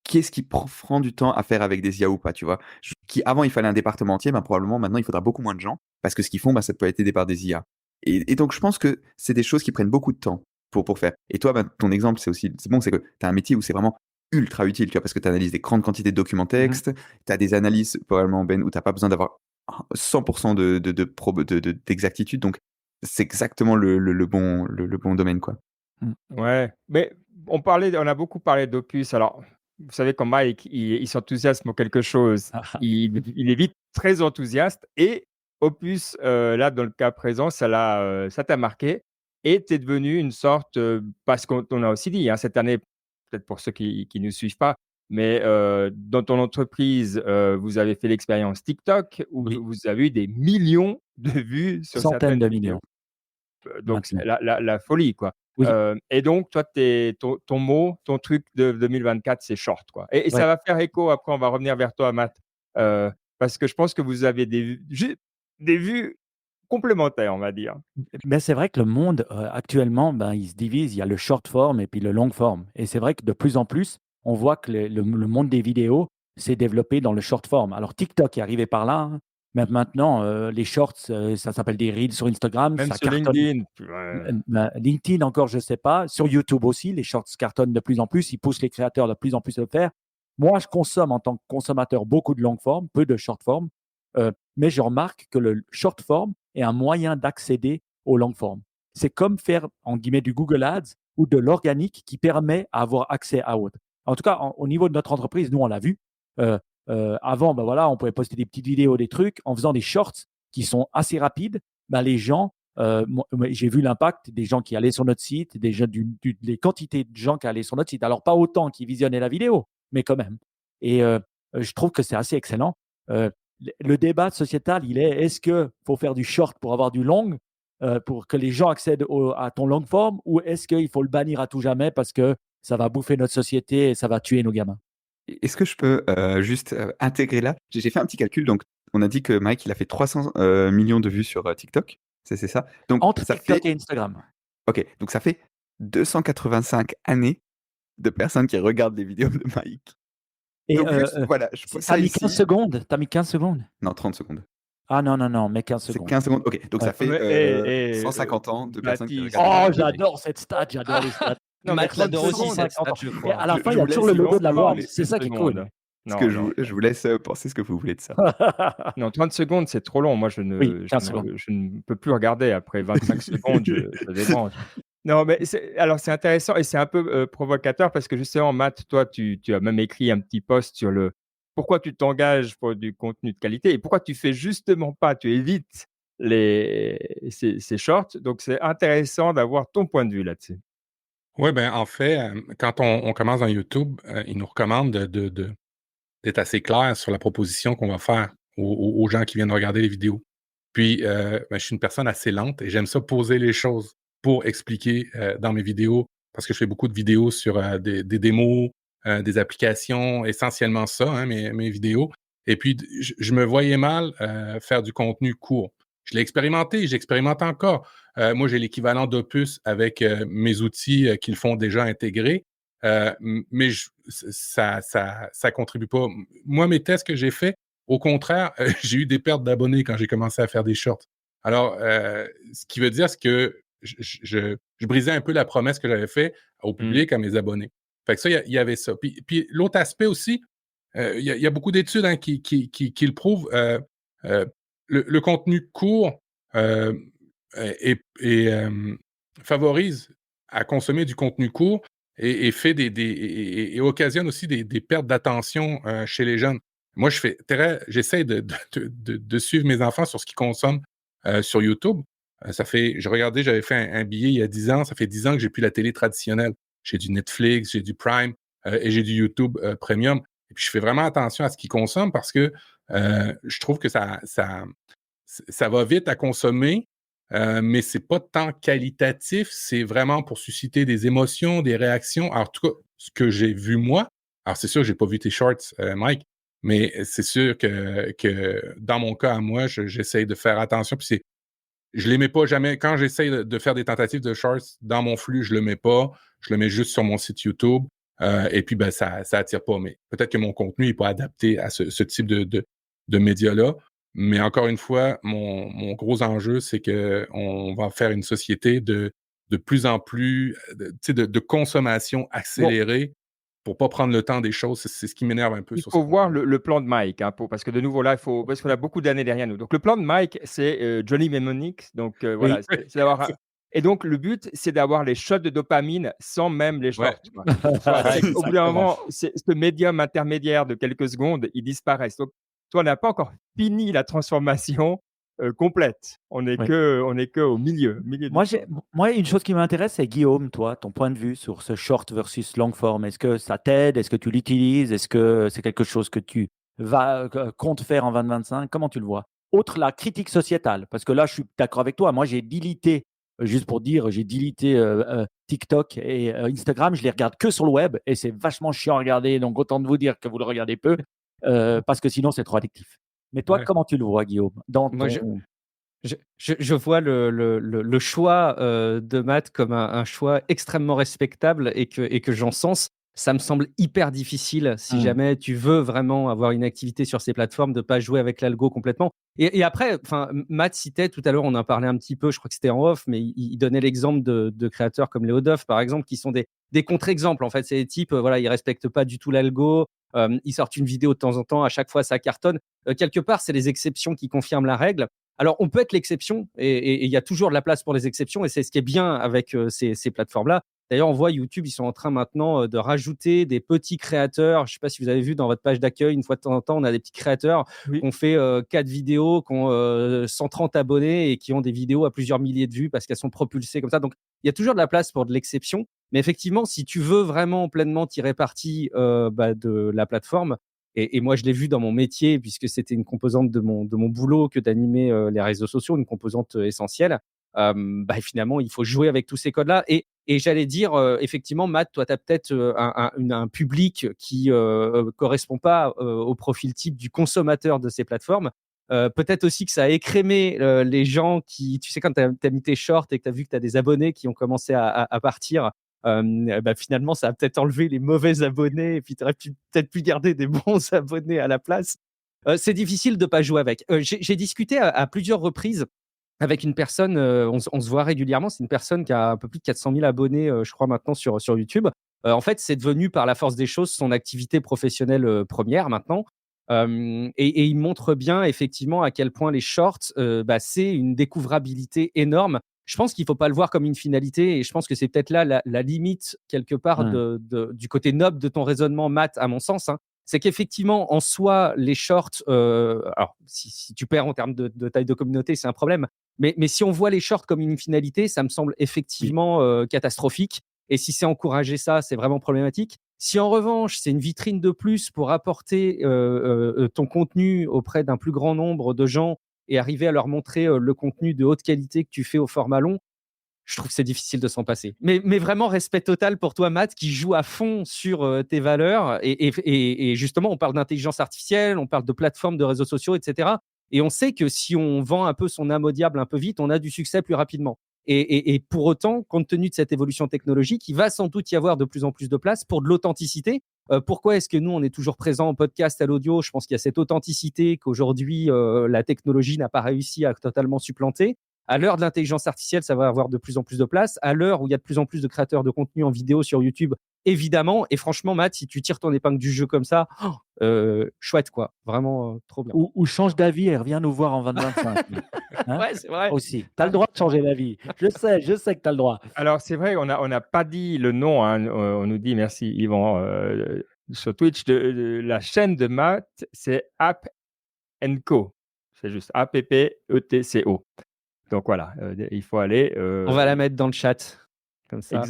qu'est-ce qui prend du temps à faire avec des IA ou pas, tu vois. Qui avant, il fallait un département entier, probablement maintenant, il faudra beaucoup moins de gens parce que ce qu'ils font, ça peut être aidé par des IA. Et donc, je pense que c'est des choses qui prennent beaucoup de temps pour faire. Et toi, ton exemple, c'est bon, c'est que tu as un métier où c'est vraiment ultra utile, tu vois, parce que tu analyses des grandes quantités de documents texte, tu as des analyses probablement, Ben, où tu n'as pas besoin d'avoir 100% d'exactitude. Donc, c'est exactement le bon domaine, quoi. Ouais, mais on a beaucoup parlé d'Opus. Alors, vous savez, quand Mike, il s'enthousiasme pour quelque chose, il est vite très enthousiaste et Opus, là, dans le cas présent, ça t'a marqué et tu es devenu une sorte, parce qu'on a aussi dit, hein, cette année, peut-être pour ceux qui nous suivent pas, mais dans ton entreprise, vous avez fait l'expérience TikTok où Oui, vous avez eu des millions de vues sur centaines certaines de vidéos. millions Donc c'est maintenant. la folie, quoi. Oui, Et donc toi, ton mot, ton truc de 2024, c'est short, quoi. Et ça ouais. va faire écho, après on va revenir vers toi, Matt, parce que je pense que vous avez des vues complémentaires, on va dire. Mais c'est vrai que le monde, actuellement, il se divise. Il y a le short form et puis le long form. Et c'est vrai que de plus en plus, on voit que le monde des vidéos s'est développé dans le short form. Alors TikTok est arrivé par là, hein, mais maintenant, les shorts, ça s'appelle des reels sur Instagram, Même ça sur cartonne. LinkedIn, ouais. LinkedIn encore, je ne sais pas. Sur YouTube aussi, les shorts cartonnent de plus en plus. Ils poussent les créateurs de plus en plus à le faire. Moi, je consomme en tant que consommateur beaucoup de long form, peu de short form. Mais je remarque que le short form est un moyen d'accéder au long form. C'est comme faire, en guillemets, du Google Ads ou de l'organique qui permet d'avoir accès à autre. En tout cas, au niveau de notre entreprise, nous, on l'a vu. Euh, Avant, voilà, on pouvait poster des petites vidéos, des trucs. En faisant des shorts qui sont assez rapides, les gens, j'ai vu l'impact des gens qui allaient sur notre site, les quantités de gens qui allaient sur notre site. Alors, pas autant qui visionnaient la vidéo, mais quand même. Et je trouve que c'est assez excellent. Euh, le débat sociétal, il est-ce qu'il faut faire du short pour avoir du long, pour que les gens accèdent à ton long form, ou est-ce qu'il faut le bannir à tout jamais parce que ça va bouffer notre société et ça va tuer nos gamins? Est-ce que je peux juste intégrer là? J'ai fait un petit calcul, donc on a dit que Mike, il a fait 300 millions de vues sur TikTok, c'est ça? Donc Entre ça fait, TikTok et Instagram. ok, donc ça fait 285 années de personnes qui regardent les vidéos de Mike. Et Donc juste, voilà, je pose tu as ça mis 15 ici. secondes. Tu as mis 15 secondes. Non, 30 secondes. Ah non, non, non, mais 15 C'est secondes. 15 secondes. Ok, donc ça Ouais. fait Mais, 150 ans de personnes qui Baptiste, regardent les Oh, vidéos de Mike. j'adore cette stat, j'adore les stats. non, mais Matt 30 l'adore aussi, secondes, cette 150 stat, ans. je Et crois. à la fin, il y Je a vous toujours laisse le logo de la encore boîte. les C'est 30 ça qui est cool. secondes. ce que Non, non, je vous laisse penser ce que vous voulez de ça. non, 30 secondes, c'est trop long. Moi, Oui, 15 secondes. je ne peux plus regarder. Après 25 secondes, je débranche. Non, mais c'est intéressant et c'est un peu provocateur parce que justement, Matt, toi, tu as même écrit un petit post sur le pourquoi tu t'engages pour du contenu de qualité et pourquoi tu fais justement pas, tu évites ces shorts. Donc, c'est intéressant d'avoir ton point de vue là-dessus. Oui, ben en fait, quand on commence dans YouTube, ils nous recommandent d'être assez clair sur la proposition qu'on va faire aux gens qui viennent regarder les vidéos. Puis, je suis une personne assez lente et j'aime ça poser les choses pour expliquer dans mes vidéos, parce que je fais beaucoup de vidéos sur des démos, des applications, essentiellement ça, hein, mes vidéos. Et puis, je me voyais mal faire du contenu court. Je l'ai expérimenté, j'expérimente encore. Moi, j'ai l'équivalent d'Opus avec mes outils qui le font déjà intégrés, mais ça contribue pas. Moi, mes tests que j'ai faits, au contraire, j'ai eu des pertes d'abonnés quand j'ai commencé à faire des shorts. Alors, ce qui veut dire, c'est que je brisais un peu la promesse que j'avais faite au Mmh. public, à mes abonnés. Fait que ça, il y avait ça. Puis l'autre aspect aussi, il y a beaucoup d'études hein, qui le prouvent. Euh, le contenu court euh, favorise à consommer du contenu court et fait et occasionne aussi des pertes d'attention chez les jeunes. Moi, j'essaie de suivre mes enfants sur ce qu'ils consomment sur YouTube. J'avais fait un billet il y a 10 ans, ça fait 10 ans que j'ai plus la télé traditionnelle. J'ai du Netflix, j'ai du Prime et j'ai du YouTube Premium. Et puis je fais vraiment attention à ce qu'ils consomment parce que je trouve que ça va vite à consommer, mais c'est pas tant qualitatif, c'est vraiment pour susciter des émotions, des réactions. Alors, en tout cas, ce que j'ai vu moi, alors c'est sûr, j'ai pas vu tes shorts, Mike, mais c'est sûr que dans mon cas à moi, j'essaye de faire attention. Puis je les mets pas jamais. Quand j'essaye de faire des tentatives de shorts dans mon flux, je le mets pas. Je le mets juste sur mon site YouTube. Et puis, ben, ça attire pas. Mais peut-être que mon contenu n'est pas adapté à ce type de médias-là. Mais encore une fois, mon gros enjeu, c'est qu'on va faire une société de plus en plus de consommation Bon, accélérée pour pas prendre le temps des choses. C'est ce qui m'énerve un peu il sur ce faut voir contenu. le plan de Mike, hein, parce que de nouveau là, parce qu'on a beaucoup d'années derrière nous. Donc le plan de Mike, c'est Johnny Mnemonic. Donc Oui, voilà, c'est d'avoir et donc le but, c'est d'avoir les shots de dopamine sans même les ouais, shorts, quoi. Voilà, c'est qu'au bout d'un Exactement. moment, ce médium intermédiaire de quelques secondes, il disparaisse. Donc toi, on n'a pas encore fini la transformation complète. Oui. On est que au milieu du Moi, chemin. moi, une chose qui m'intéresse, c'est Guillaume, toi, ton point de vue sur ce short versus long form. Est-ce que ça t'aide? Est-ce que tu l'utilises? Est-ce que c'est quelque chose que tu comptes faire en 2025? Comment tu le vois? Autre la critique sociétale, parce que là, je suis d'accord avec toi. Moi, j'ai deleté, juste pour dire, j'ai deleté TikTok et Instagram. Je les regarde que sur le web et c'est vachement chiant à regarder. Donc, autant de vous dire que vous le regardez peu, parce que sinon, c'est trop addictif. Mais toi, ouais. comment tu le vois, Guillaume, dans Moi, ton... je vois le choix de Matt comme un choix extrêmement respectable et que j'encense. Ça me semble hyper difficile si Hmm. jamais tu veux vraiment avoir une activité sur ces plateformes, de pas jouer avec l'algo complètement. Et après, enfin, Matt citait tout à l'heure, on en parlait un petit peu, je crois que c'était en off, mais il donnait l'exemple de créateurs comme Léo Duff, par exemple, qui sont des contre-exemples. En fait, c'est des types, voilà, ils respectent pas du tout l'algo. Ils sortent une vidéo de temps en temps, à chaque fois ça cartonne. Quelque part, c'est les exceptions qui confirment la règle. Alors, on peut être l'exception et il y a toujours de la place pour les exceptions et c'est ce qui est bien avec ces plateformes-là. D'ailleurs, on voit YouTube, ils sont en train maintenant de rajouter des petits créateurs. Je ne sais pas si vous avez vu dans votre page d'accueil, une fois de temps en temps, on a des petits créateurs qui Oui. ont fait 4 vidéos, qui ont 130 abonnés et qui ont des vidéos à plusieurs milliers de vues parce qu'elles sont propulsées comme ça. Donc, il y a toujours de la place pour de l'exception. Mais effectivement, si tu veux vraiment pleinement tirer parti de la plateforme, et moi, je l'ai vu dans mon métier, puisque c'était une composante de mon boulot que d'animer les réseaux sociaux, une composante essentielle. Finalement, il faut jouer avec tous ces codes-là. Et j'allais dire, effectivement, Matt, toi, tu as peut-être un public qui ne correspond pas au profil type du consommateur de ces plateformes. Peut-être aussi que ça a écrémé les gens qui, tu sais, quand tu as mis tes shorts et que tu as vu que tu as des abonnés qui ont commencé à partir, finalement, ça a peut-être enlevé les mauvais abonnés et puis tu aurais peut-être pu garder des bons abonnés à la place. C'est difficile de ne pas jouer avec. J'ai discuté à plusieurs reprises avec une personne, on se voit régulièrement. C'est une personne qui a un peu plus de 400 000 abonnés, je crois, maintenant sur YouTube. En fait, c'est devenu par la force des choses son activité professionnelle première maintenant. Et il montre bien effectivement à quel point les shorts, c'est une découvrabilité énorme. Je pense qu'il ne faut pas le voir comme une finalité et je pense que c'est peut-être là la limite quelque part Hmm. du côté noble de ton raisonnement, Matt, à mon sens, hein. C'est qu'effectivement, en soi, les shorts, alors si tu perds en termes de taille de communauté, c'est un problème. Mais si on voit les shorts comme une finalité, ça me semble Oui. effectivement catastrophique. Et si c'est encourager ça, c'est vraiment problématique. Si en revanche, c'est une vitrine de plus pour apporter ton contenu auprès d'un plus grand nombre de gens et arriver à leur montrer le contenu de haute qualité que tu fais au format long, je trouve que c'est difficile de s'en passer. Mais vraiment, respect total pour toi, Matt, qui joue à fond sur tes valeurs. Et justement, on parle d'intelligence artificielle, on parle de plateformes, de réseaux sociaux, etc. Et on sait que si on vend un peu son âme au diable un peu vite, on a du succès plus rapidement. Et pour autant, compte tenu de cette évolution technologique, il va sans doute y avoir de plus en plus de place pour de l'authenticité. Pourquoi est-ce que nous, on est toujours présent en podcast, à l'audio? Je pense qu'il y a cette authenticité qu'aujourd'hui, la technologie n'a pas réussi à totalement supplanter. À l'heure de l'intelligence artificielle, ça va avoir de plus en plus de place. À l'heure où il y a de plus en plus de créateurs de contenu en vidéo sur YouTube, évidemment. Et franchement, Matt, si tu tires ton épingle du jeu comme ça, chouette, quoi. Vraiment trop bien. Ou change d'avis et reviens nous voir en 2025. Hein? Ouais, c'est vrai. Aussi. Tu as le droit de changer d'avis. Je sais que tu as le droit. Alors c'est vrai, on n'a pas dit le nom, hein, on nous dit merci Yvan, sur Twitch de la chaîne de Matt, c'est App& Co. C'est juste APPETCO. Donc voilà, il faut aller, On va la mettre dans le chat, comme ça.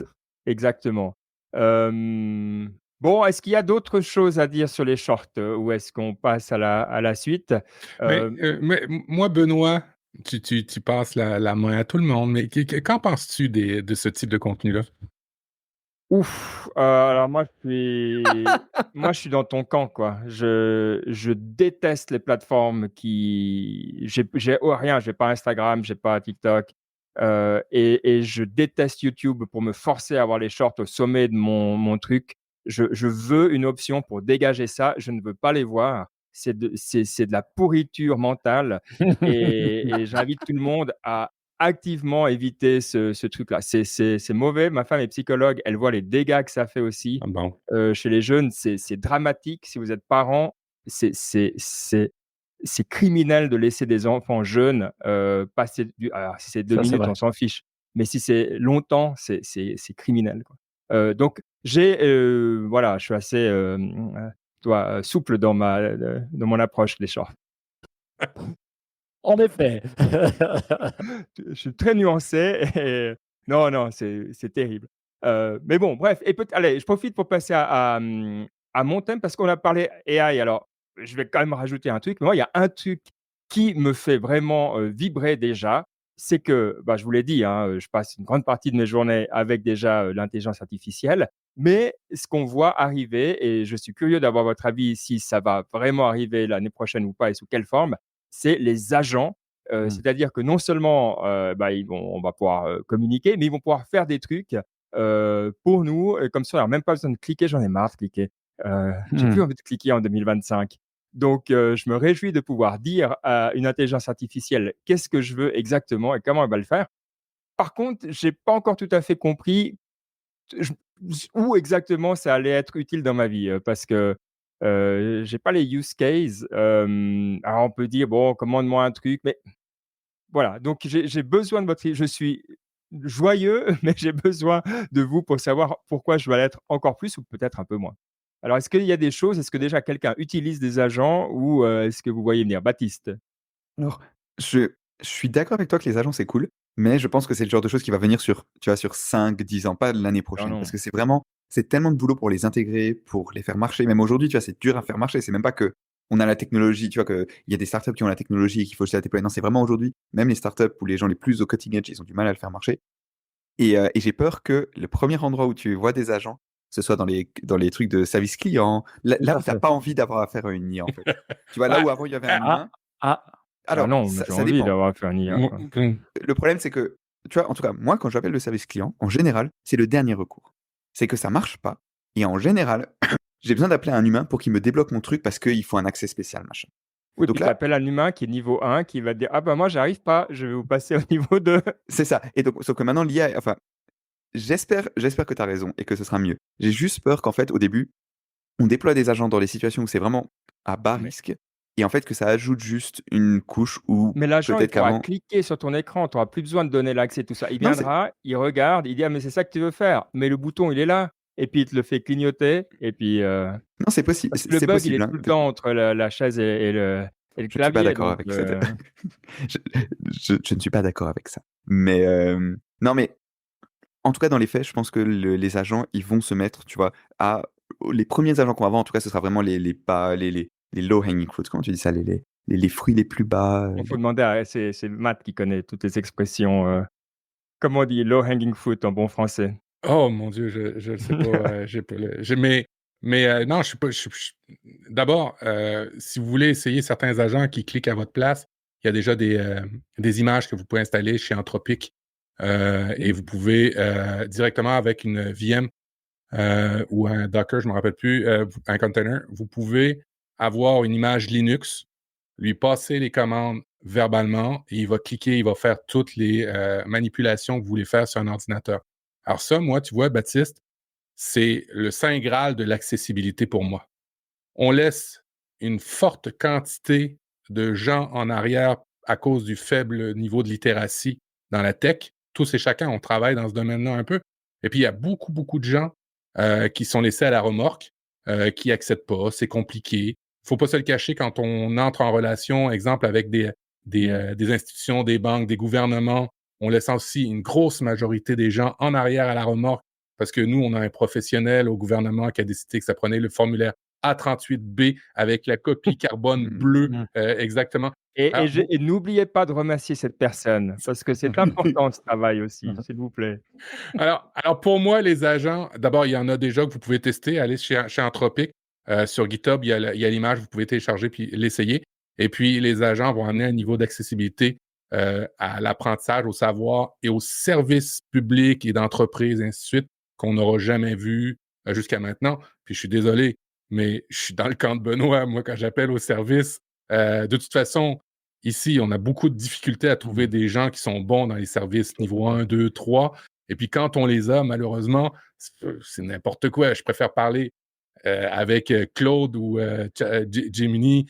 exactement. Bon, est-ce qu'il y a d'autres choses à dire sur les shorts, ou est-ce qu'on passe à la suite? Mais moi, Benoît, tu passes la main à tout le monde, mais qu'en penses-tu de ce type de contenu-là? Ouf, alors moi je suis dans ton camp, quoi. Je déteste les plateformes rien, j'ai pas Instagram, j'ai pas TikTok, et je déteste YouTube pour me forcer à avoir les shorts au sommet de mon truc. Je veux une option pour dégager ça, je ne veux pas les voir. C'est de la pourriture mentale, et j'invite tout le monde à activement éviter ce truc-là. C'est mauvais. Ma femme est psychologue, elle voit les dégâts que ça fait aussi, Ah bon. chez les jeunes. C'est dramatique. Si vous êtes parent, c'est criminel de laisser des enfants jeunes, passer alors si c'est 2 Ça, c'est minutes, vrai. on s'en fiche, mais si c'est longtemps, c'est criminel, quoi. Donc voilà, je suis assez, souple dans mon approche des shorts. En effet. Je suis très nuancé et non, non, c'est terrible. Mais bon, bref, allez, je profite pour passer à mon thème parce qu'on a parlé AI. Alors, je vais quand même rajouter un truc. Mais moi, il y a un truc qui me fait vraiment, vibrer déjà, c'est que, bah, je vous l'ai dit, hein, je passe une grande partie de mes journées avec déjà, l'intelligence artificielle. Mais ce qu'on voit arriver, et je suis curieux d'avoir votre avis si ça va vraiment arriver l'année prochaine ou pas et sous quelle forme, c'est les agents. C'est-à-dire que non seulement, bah, on va pouvoir, communiquer, mais ils vont pouvoir faire des trucs, pour nous, comme ça, alors même pas besoin de cliquer, j'en ai marre de cliquer. J'ai plus envie de cliquer en 2025. Donc je me réjouis de pouvoir dire à une intelligence artificielle qu'est-ce que je veux exactement et comment elle va le faire. Par contre, j'ai pas encore tout à fait compris je où exactement ça allait être utile dans ma vie, parce que, j'ai pas les use cases. Alors on peut dire: «Bon, commande-moi un truc», mais voilà, donc j'ai besoin de votre je suis joyeux, mais j'ai besoin de vous pour savoir pourquoi je dois l'être encore plus ou peut-être un peu moins. Alors est-ce qu'il y a des choses est-ce que déjà quelqu'un utilise des agents ou, est-ce que vous voyez venir? Baptiste? Alors, je suis d'accord avec toi que les agents, c'est cool, mais je pense que c'est le genre de choses qui va venir sur, tu vois, sur 5-10 ans, pas l'année Ah prochaine. Parce non. que c'est tellement de boulot pour les intégrer, pour les faire marcher. Même aujourd'hui, tu vois, c'est dur à faire marcher. C'est même pas que on a la technologie, tu vois, qu'il y a des startups qui ont la technologie et qu'il faut juste la déployer. Non, c'est vraiment aujourd'hui, même les startups ou les gens les plus au cutting edge, ils ont du mal à le faire marcher. Et j'ai peur que le premier endroit où tu vois des agents, ce soit dans les trucs de service client, Tout là à où tu as fait. pas envie d'avoir affaire à une IA, en fait. Tu vois, là Bah, où avant il y avait un Ah, humain. ah, Ah Alors, non, moi j'ai ça envie dépend. d'avoir affaire à une IA, moi, quoi. Le problème, c'est que, tu vois, en tout cas, moi, quand j'appelle le service client, en général, c'est le dernier recours. C'est que ça marche pas. Et en général, j'ai besoin d'appeler un humain pour qu'il me débloque mon truc parce qu'il faut un accès spécial, machin. Oui, Donc puis tu là, appelles un humain qui est niveau 1 qui va te dire: «Ah bah moi j'arrive pas, je vais vous passer au niveau 2». c'est ça. Et donc, sauf que maintenant, l'IA, enfin, j'espère que tu as raison et que ce sera mieux. J'ai juste peur qu'en fait, au début, on déploie des agents dans les situations où c'est vraiment à bas Mais risque. Et en fait, que ça ajoute juste une couche où Mais l'agent, il peut-être pourra qu'avant. cliquer sur ton écran, tu auras plus besoin de donner l'accès, tout ça. Il Non, c'est viendra, il regarde, il dit: «Ah mais c'est ça que tu veux faire?» mais le bouton, il est là et puis il te le fait clignoter et puis, non, c'est possible, parce que le c'est bug, il possible, est hein. tout le temps entre la chaise et le Je ne suis pas clavier d'accord donc avec cette je je ne suis pas d'accord avec ça. Mais, non, mais en tout cas, dans les faits, je pense que les agents, ils vont se mettre, tu vois, à les premiers agents qu'on va avoir, en tout cas, ce sera vraiment les pas les low hanging fruits, comment tu dis ça? Les fruits les plus bas, il faut demander à c'est Matt qui connaît toutes les expressions, comment on dit? Low hanging fruit en bon français. oh mon Dieu, je le sais pas, j'ai pas non, je suis pas d'abord, si vous voulez essayer certains agents qui cliquent à votre place, il y a déjà des images que vous pouvez installer chez Anthropic, et vous pouvez, directement avec une VM, ou un Docker, je me rappelle plus, un container, vous pouvez avoir une image Linux, lui passer les commandes verbalement et il va cliquer, il va faire toutes les, manipulations que vous voulez faire sur un ordinateur. Alors ça, moi, tu vois, Baptiste, c'est le saint graal de l'accessibilité pour moi. On laisse une forte quantité de gens en arrière à cause du faible niveau de littératie dans la tech. Tous et chacun, on travaille dans ce domaine-là un peu. Et puis, il y a beaucoup, beaucoup de gens qui sont laissés à la remorque, qui acceptent pas, c'est compliqué. Faut pas se le cacher quand on entre en relation, exemple, avec des institutions, des banques, des gouvernements. On laisse aussi une grosse majorité des gens en arrière à la remorque parce que nous, on a un professionnel au gouvernement qui a décidé que ça prenait le formulaire A38B avec la copie carbone bleue, exactement. Alors, Et n'oubliez pas de remercier cette personne, parce que c'est important ce travail aussi, s'il vous plaît. alors, pour moi, les agents, d'abord, il y en a déjà que vous pouvez tester. Allez chez Anthropic. Sur GitHub, il y a l'image, vous pouvez télécharger puis l'essayer. Et puis, les agents vont amener un niveau d'accessibilité à l'apprentissage, au savoir et aux services publics et d'entreprises, et ainsi de suite, qu'on n'aura jamais vu jusqu'à maintenant. Puis, je suis désolé, mais je suis dans le camp de Benoît, moi, quand j'appelle au service. De toute façon, ici, on a beaucoup de difficultés à trouver des gens qui sont bons dans les services niveau 1, 2, 3. Et puis, quand on les a, malheureusement, c'est n'importe quoi. Je préfère parler avec Claude ou Gemini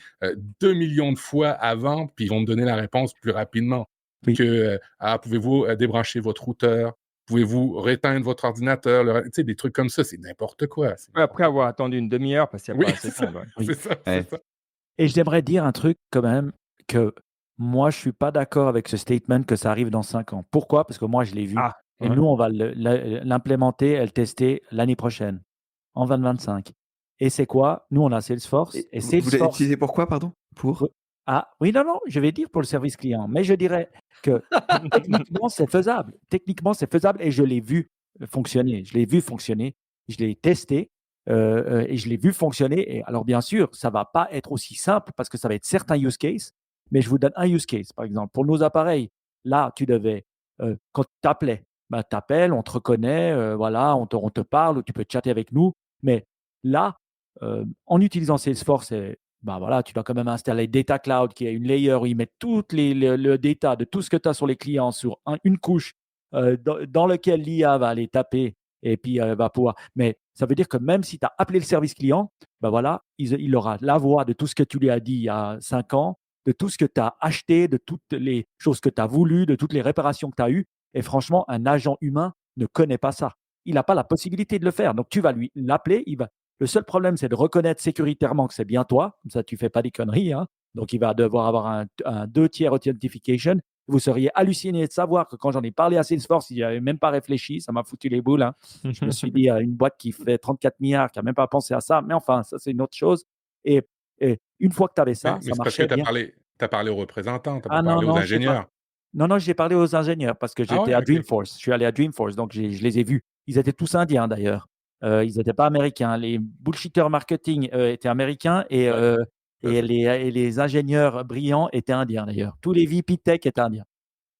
2 millions de fois avant, puis ils vont me donner la réponse plus rapidement Oui. que pouvez-vous débrancher votre routeur, pouvez-vous réteindre votre ordinateur, tu sais, des trucs comme ça, c'est n'importe quoi. Après avoir attendu une demi-heure, parce qu'il n'y a Oui, pas assez c'est de monde, ouais. Oui. c'est ça, Ouais. c'est ça. Et j'aimerais dire un truc quand même, que moi, je suis pas d'accord avec ce statement que ça arrive dans 5 ans. Pourquoi? Parce que moi, je l'ai vu Ah, et ouais. nous, on va l'implémenter et le tester l'année prochaine, en 2025. Et c'est quoi? Nous, on a Salesforce Et et vous l'avez Salesforce. utilisé pourquoi, pardon? Pour? Oui. Ah, oui, non, je vais dire pour le service client, mais je dirais que techniquement, c'est faisable. Techniquement, c'est faisable et je l'ai vu fonctionner. Je l'ai vu fonctionner, je l'ai testé et je l'ai vu fonctionner. Et alors, bien sûr, ça va pas être aussi simple parce que ça va être certains use cases, mais je vous donne un use case, par exemple. Pour nos appareils, là, tu devais, quand tu appelais, bah, tu appelles, on te reconnaît, voilà, on te parle, ou tu peux chatter avec nous. Mais là, en utilisant Salesforce, bah voilà, tu dois quand même installer Data Cloud, qui est une layer où ils mettent toutes le data de tout ce que tu as sur les clients sur une couche dans lequel l'IA va aller taper et puis va pouvoir. Mais ça veut dire que même si tu as appelé le service client, bah voilà, il aura la voix de tout ce que tu lui as dit il y a 5 ans, de tout ce que tu as acheté, de toutes les choses que tu as voulu, de toutes les réparations que tu as eues. Et franchement, un agent humain ne connaît pas ça. Il n'a pas la possibilité de le faire. Donc, tu vas lui l'appeler. Le seul problème, c'est de reconnaître sécuritairement que c'est bien toi. Comme ça, tu ne fais pas des conneries. Hein. Donc, il va devoir avoir un 2 tiers authentification. Vous seriez halluciné de savoir que quand j'en ai parlé à Salesforce, il n'y avait même pas réfléchi. Ça m'a foutu les boules. Hein. Je me suis dit, une boîte qui fait 34 milliards, qui n'a même pas pensé à ça. Mais enfin, ça, c'est une autre chose. Et, et une fois que tu avais ça, Mais ça c'est parce que marchait bien. tu as parlé aux représentants, tu n'as pas Ah non, parlé aux non, je sais pas. ingénieurs. Non, j'ai parlé aux ingénieurs parce que Ah j'étais ouais, à ok. Dreamforce. Je suis allé à Dreamforce, donc je les ai vus. Ils étaient tous indiens d'ailleurs. Ils n'étaient pas américains. Les bullshitters marketing étaient américains et, Ouais, tout à fait. les ingénieurs brillants étaient indiens d'ailleurs. Tous les VP Tech étaient indiens.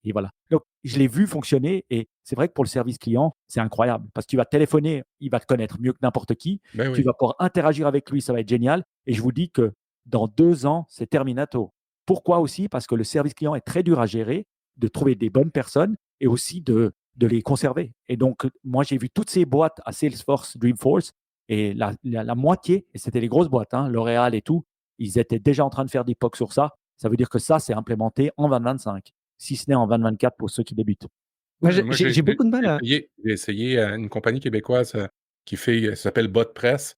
Et voilà. Donc, je l'ai vu fonctionner et c'est vrai que pour le service client, c'est incroyable parce que tu vas téléphoner, il va te connaître mieux que n'importe qui. Ben Tu oui. vas pouvoir interagir avec lui, ça va être génial. Et je vous dis que dans 2 ans, c'est terminato. Pourquoi aussi? Parce que le service client est très dur à gérer, de trouver des bonnes personnes et aussi de les conserver. Et donc, moi, j'ai vu toutes ces boîtes à Salesforce, Dreamforce et la moitié, et c'était les grosses boîtes, hein, L'Oréal et tout, ils étaient déjà en train de faire des POC sur ça. Ça veut dire que ça, c'est implémenté en 2025, si ce n'est en 2024 pour ceux qui débutent. Moi, Moi, j'ai beaucoup de mal à. j'ai essayé une compagnie québécoise qui ça s'appelle BotPress,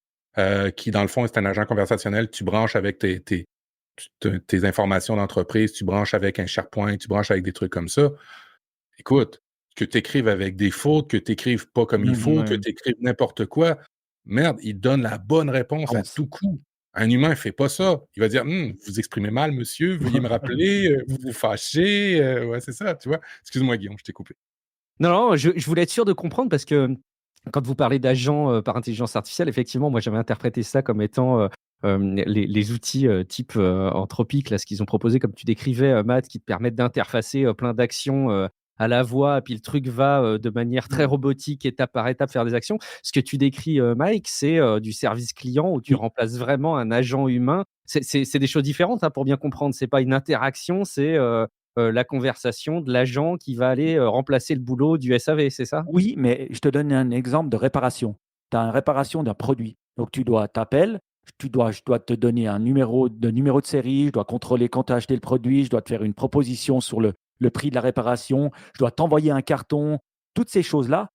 qui, dans le fond, c'est un agent conversationnel. Tu branches avec tes informations d'entreprise, tu branches avec un SharePoint, tu branches avec des trucs comme ça. Écoute, que tu écrives avec des fautes, que tu écrives pas comme il faut, que Ouais. tu écrives n'importe quoi, merde, il donne la bonne réponse Ah à ouais. tout coup. Un humain ne fait pas ça. Il va dire vous exprimez mal, monsieur, veuillez me rappeler, vous vous fâchez. Ouais, c'est ça, tu vois. Excuse-moi, Guillaume, je t'ai coupé. Non, je voulais être sûr de comprendre parce que quand vous parlez d'agents par intelligence artificielle, effectivement, moi j'avais interprété ça comme étant les outils type Anthropic, là, ce qu'ils ont proposé, comme tu décrivais, Matt, qui te permettent d'interfacer plein d'actions à la voix, puis le truc va de manière très robotique, étape par étape, faire des actions. Ce que tu décris, Mike, c'est du service client où tu Oui. remplaces vraiment un agent humain. C'est des choses différentes, hein, pour bien comprendre. C'est pas une interaction, c'est la conversation de l'agent qui va aller remplacer le boulot du SAV, c'est ça? Oui, mais je te donne un exemple de réparation. Tu as une réparation d'un produit. Donc, t'appelles, je dois te donner un numéro de série, je dois contrôler quand tu as acheté le produit, je dois te faire une proposition sur le prix de la réparation, je dois t'envoyer un carton. Toutes ces choses-là,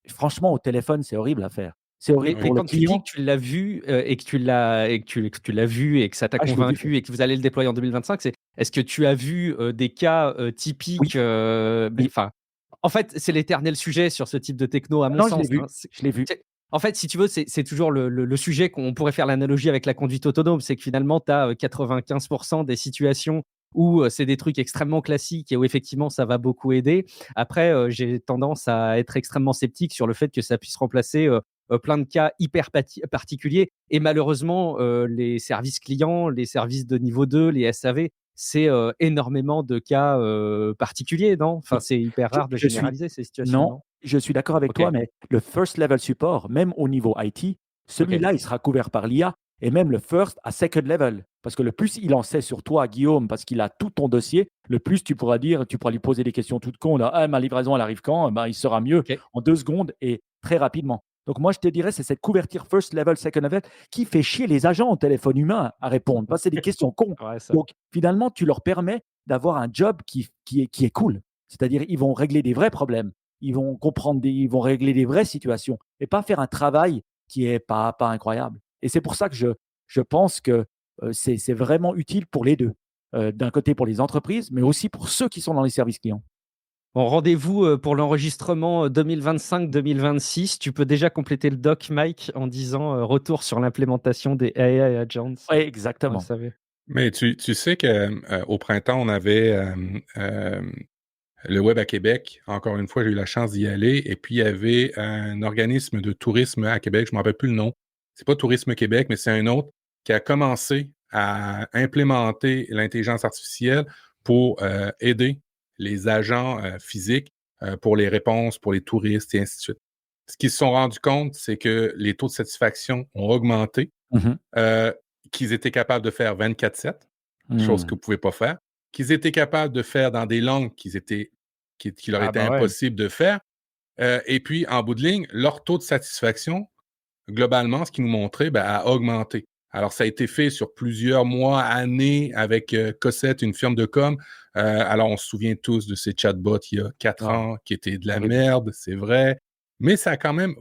franchement, au téléphone, c'est horrible à faire. C'est horrible Mais pour le quand tu dis client. que tu l'as vu, et que tu l'as vu et que ça t'a Ah, je l'ai vu faire. convaincu et que vous allez le déployer en 2025, Est-ce que tu as vu des cas Oui, typiques oui. en fait, c'est l'éternel sujet sur ce type de techno, à mon Non, je l'ai sens. vu. Je l'ai vu. En fait, si tu veux, c'est toujours le sujet qu'on pourrait faire l'analogie avec la conduite autonome. C'est que finalement, tu as 95% des situations où c'est des trucs extrêmement classiques et où effectivement, ça va beaucoup aider. Après, j'ai tendance à être extrêmement sceptique sur le fait que ça puisse remplacer plein de cas hyper particuliers. Et malheureusement, les services clients, les services de niveau 2, les SAV, c'est énormément de cas particuliers, non? Enfin, c'est hyper Je rare de je suis généraliser ces situations, non, non? je suis d'accord avec Ok, toi, mais le first level support, même au niveau IT, ok, celui-là, il sera couvert par l'IA et même le first à second level. Parce que le plus il en sait sur toi, Guillaume, parce qu'il a tout ton dossier, le plus tu pourras lui poser des questions toutes cons. Là, ah, ma livraison, elle arrive quand? Ben, il sera mieux ok. en 2 secondes et très rapidement. Donc moi, je te dirais, c'est cette couverture first level, second level qui fait chier les agents au téléphone humain à répondre. Parce que c'est des questions cons. Ouais, ça. Donc finalement, tu leur permets d'avoir un job qui est cool. C'est-à-dire, ils vont régler des vrais problèmes, ils vont régler des vraies situations et pas faire un travail qui est pas incroyable. Et c'est pour ça que je pense que c'est vraiment utile pour les deux. D'un côté pour les entreprises, mais aussi pour ceux qui sont dans les services clients. Bon, rendez-vous pour l'enregistrement 2025-2026. Tu peux déjà compléter le doc, Mike, en disant retour sur l'implémentation des AI agents. Oui, Vous le exactement. savez. Mais tu sais qu'au printemps, on avait le Web à Québec. Encore une fois, j'ai eu la chance d'y aller. Et puis, il y avait un organisme de tourisme à Québec. Je ne me rappelle plus le nom. C'est pas Tourisme Québec, mais c'est un autre qui a commencé à implémenter l'intelligence artificielle pour aider les agents physiques pour les réponses, pour les touristes et ainsi de suite. Ce qu'ils se sont rendus compte, c'est que les taux de satisfaction ont augmenté, Mhm. euh, qu'ils étaient capables de faire 24/7, chose que vous ne pouvez pas faire, qu'ils étaient capables de faire dans des langues qui leur Ah étaient bah ouais. impossibles de faire. Et puis, en bout de ligne, leur taux de satisfaction, globalement, ce qu'ils nous montraient, a augmenté. Alors, ça a été fait sur plusieurs mois, années, avec Cossette, une firme de com. Alors, on se souvient tous de ces chatbots il y a 4 Ah, ans qui étaient de la horrible. merde, c'est vrai. Mais ça a quand même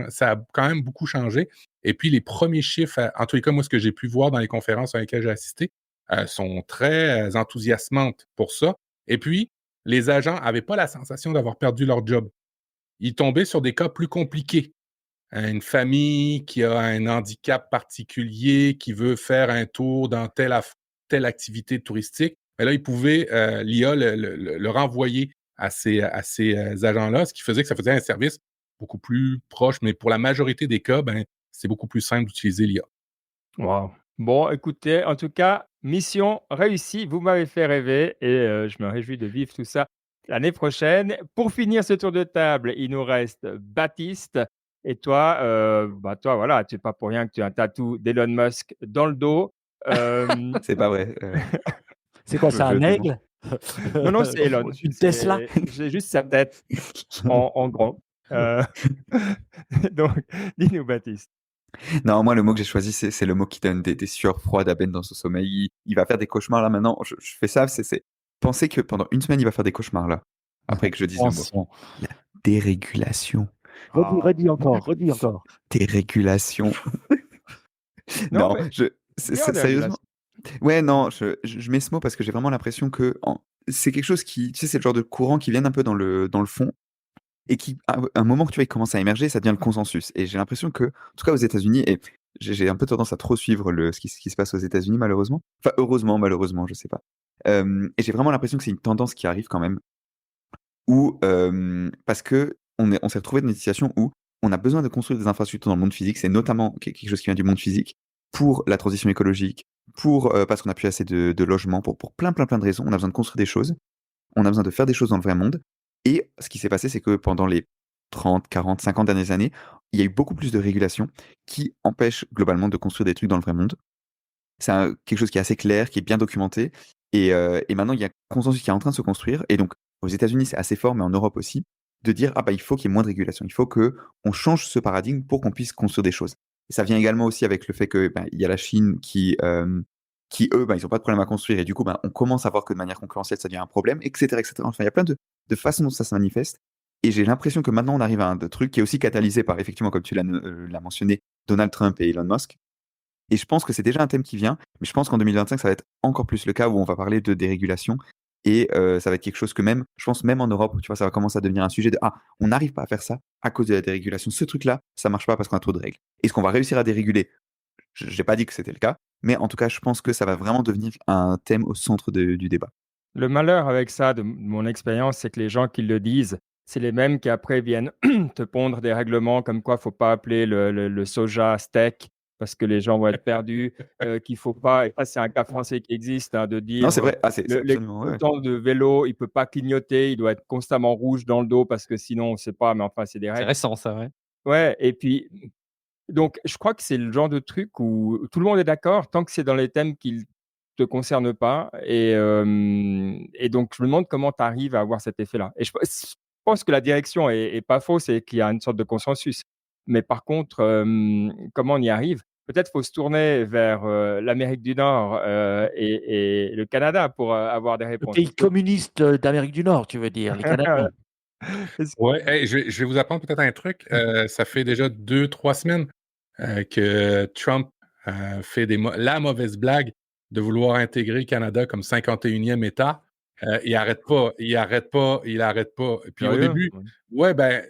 ça a quand même beaucoup changé. Et puis, les premiers chiffres, en tous les cas, moi, ce que j'ai pu voir dans les conférences à lesquelles j'ai assisté, sont très enthousiasmantes pour ça. Et puis, les agents n'avaient pas la sensation d'avoir perdu leur job. Ils tombaient sur des cas plus compliqués. Une famille qui a un handicap particulier, qui veut faire un tour dans telle activité touristique, mais là, ils pouvaient, l'IA le renvoyer à ces agents-là, ce qui faisait que ça faisait un service beaucoup plus proche. Mais pour la majorité des cas, c'est beaucoup plus simple d'utiliser l'IA. Wow. Bon, écoutez, en tout cas, mission réussie. Vous m'avez fait rêver et je me réjouis de vivre tout ça l'année prochaine. Pour finir ce tour de table, il nous reste Baptiste et toi, toi, voilà, c'est pas pour rien que tu as un tatou d'Elon Musk dans le dos. Hem, C'est pas vrai. C'est quoi ça, Je un dément. aigle? non, non, c'est Elon. Une Tesla? J'ai juste sa tête en grand. Heu, donc dis-nous Baptiste. Non, moi, le mot que j'ai choisi, c'est le mot qui donne des sueurs froides à Ben dans son sommeil. Il va faire des cauchemars là maintenant. Je fais ça, c'est penser que pendant une semaine, il va faire des cauchemars là. Après que je dise le mot. Attention. La dérégulation. Redis encore, redis encore. Dérégulation. Non, Non, mais bien sérieusement. dérégulation. Ouais, non, je mets ce mot parce que j'ai vraiment l'impression que c'est quelque chose qui, tu sais, c'est le genre de courant qui vient un peu dans le fond et qui, à un moment que tu vois, il commence à émerger, ça devient le consensus. Et j'ai l'impression que, en tout cas aux États-Unis, et j'ai un peu tendance à trop suivre ce qui se passe aux États-Unis, malheureusement. Enfin, heureusement, malheureusement, je sais pas. Et j'ai vraiment l'impression que c'est une tendance qui arrive quand même, où, parce que on s'est retrouvé dans une situation où on a besoin de construire des infrastructures dans le monde physique, c'est notamment quelque chose qui vient du monde physique, pour la transition écologique, parce qu'on n'a plus assez de logements, pour plein de raisons. On a besoin de construire des choses, on a besoin de faire des choses dans le vrai monde. Et ce qui s'est passé, c'est que pendant les 30, 40, 50 dernières années, il y a eu beaucoup plus de régulations qui empêchent globalement de construire des trucs dans le vrai monde. C'est quelque chose qui est assez clair, qui est bien documenté. Et maintenant, il y a un consensus qui est en train de se construire. Et donc, aux États-Unis, c'est assez fort, mais en Europe aussi, de dire il faut qu'il y ait moins de régulation. Il faut qu'on change ce paradigme pour qu'on puisse construire des choses. Et ça vient également aussi avec le fait que il y a la Chine qui eux, ils n'ont pas de problème à construire. Et du coup, on commence à voir que de manière concurrentielle, ça devient un problème, etc. etc. Enfin, il y a plein de façons dont ça se manifeste. Et j'ai l'impression que maintenant, on arrive à un truc qui est aussi catalysé par, effectivement, comme tu l'as mentionné, Donald Trump et Elon Musk. Et je pense que c'est déjà un thème qui vient, mais je pense qu'en 2025, ça va être encore plus le cas où on va parler de dérégulation. Et ça va être quelque chose que même, je pense même en Europe, tu vois, ça va commencer à devenir un sujet de on n'arrive pas à faire ça à cause de la dérégulation. Ce truc-là, ça marche pas parce qu'on a trop de règles. Est-ce qu'on va réussir à déréguler? Je n'ai pas dit que c'était le cas, mais en tout cas, je pense que ça va vraiment devenir un thème au centre du débat. Le malheur avec ça, de mon expérience, c'est que les gens qui le disent, c'est les mêmes qui après viennent te pondre des règlements comme quoi faut pas appeler le soja steak parce que les gens vont être perdus, qu'il faut pas, et ça c'est un cas français qui existe, hein, de Non, dire c'est vrai. C'est les absolument ouais. temps de vélo, il peut pas clignoter, il doit être constamment rouge dans le dos parce que sinon on sait pas, mais enfin c'est des C'est règles. récent, ça, ouais. Ouais, et puis donc je crois que c'est le genre de truc où tout le monde est d'accord tant que c'est dans les thèmes qui te concernent pas, et donc je me demande comment tu arrives à avoir cet effet-là, et je pense que la direction est pas fausse et qu'il y a une sorte de consensus. Mais par contre, comment on y arrive? Peut-être faut se tourner vers, l'Amérique du Nord, et le Canada pour, avoir des Le réponses. pays communiste d'Amérique du Nord, tu veux dire, les Canadiens. Est-ce Ouais, hey, je vais vous apprendre peut-être un truc. Ça fait déjà 2, 3 semaines que Trump fait la mauvaise blague de vouloir intégrer le Canada comme 51e État. Il arrête pas, il arrête pas, il arrête pas. Puis au sérieux? début, Ouais. ouais, ben,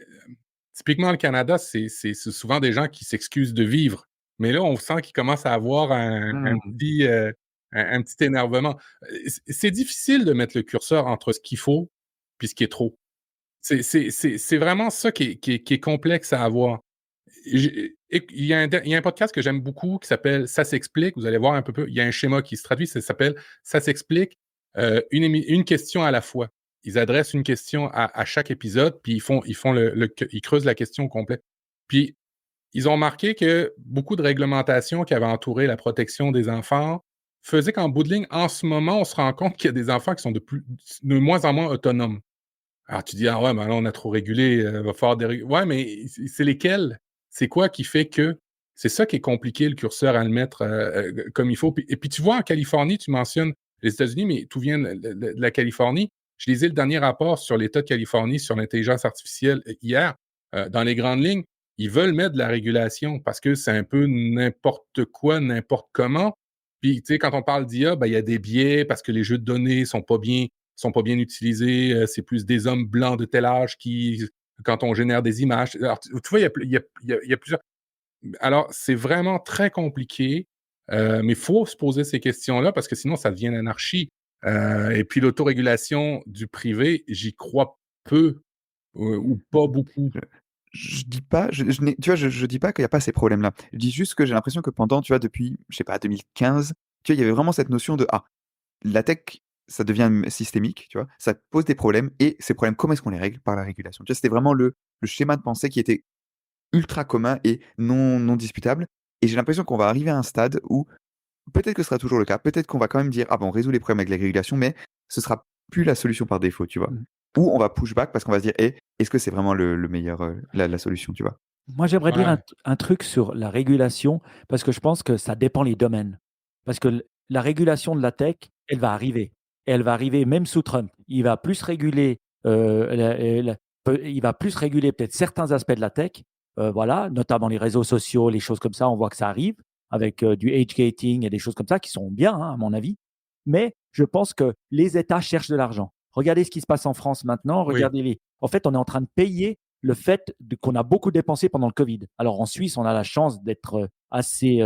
typiquement le Canada, c'est souvent des gens qui s'excusent de vivre. Mais là, on sent qu'il commence à avoir Mmh. un petit énervement. C'est difficile de mettre le curseur entre ce qu'il faut puis ce qui est trop. C'est vraiment ça qui est complexe à avoir. Il y a un podcast que j'aime beaucoup qui s'appelle Ça s'explique. Vous allez voir un peu. Il y a un schéma qui se traduit, ça s'appelle Ça s'explique, une question à la fois. Ils adressent une question à chaque épisode, puis ils creusent la question au complet. Puis ils ont remarqué que beaucoup de réglementations qui avaient entouré la protection des enfants faisaient qu'en bout de ligne, en ce moment, on se rend compte qu'il y a des enfants qui sont de moins en moins autonomes. Alors tu dis: «Ah ouais, mais là, on a trop régulé, va falloir déréguler». Ouais, mais c'est lesquels? C'est quoi qui fait que c'est ça qui est compliqué, le curseur à le mettre, comme il faut. Puis tu vois, en Californie, tu mentionnes les États-Unis, mais tout vient de la Californie. Je lisais le dernier rapport sur l'État de Californie sur l'intelligence artificielle, hier. Dans les grandes lignes, ils veulent mettre de la régulation parce que c'est un peu n'importe quoi, n'importe comment. Puis, tu sais, quand on parle d'IA, ben, il y a des biais parce que les jeux de données sont pas bien utilisés. C'est plus des hommes blancs de tel âge quand on génère des images. Alors, tu vois, il y a plusieurs. Alors, c'est vraiment très compliqué, mais il faut se poser ces questions-là parce que sinon, ça devient l'anarchie. Et puis, l'autorégulation du privé, j'y crois peu ou pas beaucoup. Je dis pas, tu vois, je dis pas qu'il n'y a pas ces problèmes-là. Je dis juste que j'ai l'impression que pendant, tu vois, depuis, je sais pas, 2015, tu vois, il y avait vraiment cette notion de la tech, ça devient systémique, tu vois, ça pose des problèmes et ces problèmes, comment est-ce qu'on les règle? Par la régulation. Tu vois, c'était vraiment le schéma de pensée qui était ultra commun et non disputable. Et j'ai l'impression qu'on va arriver à un stade où peut-être que ce sera toujours le cas, peut-être qu'on va quand même dire on résout les problèmes avec la régulation, mais ce sera plus la solution par défaut, tu vois. Mmh. Ou on va push back parce qu'on va se dire est-ce que c'est vraiment le meilleur, la solution, tu vois? Moi, j'aimerais dire Ouais. un truc sur la régulation, parce que je pense que ça dépend les domaines. Parce que la régulation de la tech, elle va arriver. Et elle va arriver même sous Trump. Il va plus réguler, il va plus réguler peut-être certains aspects de la tech, voilà, notamment les réseaux sociaux, les choses comme ça. On voit que ça arrive avec du age gating et des choses comme ça qui sont bien, hein, à mon avis. Mais je pense que les États cherchent de l'argent. Regardez ce qui se passe en France maintenant. Oui. Regardez-les. En fait, on est en train de payer le fait qu'on a beaucoup dépensé pendant le Covid. Alors en Suisse, on a la chance d'être assez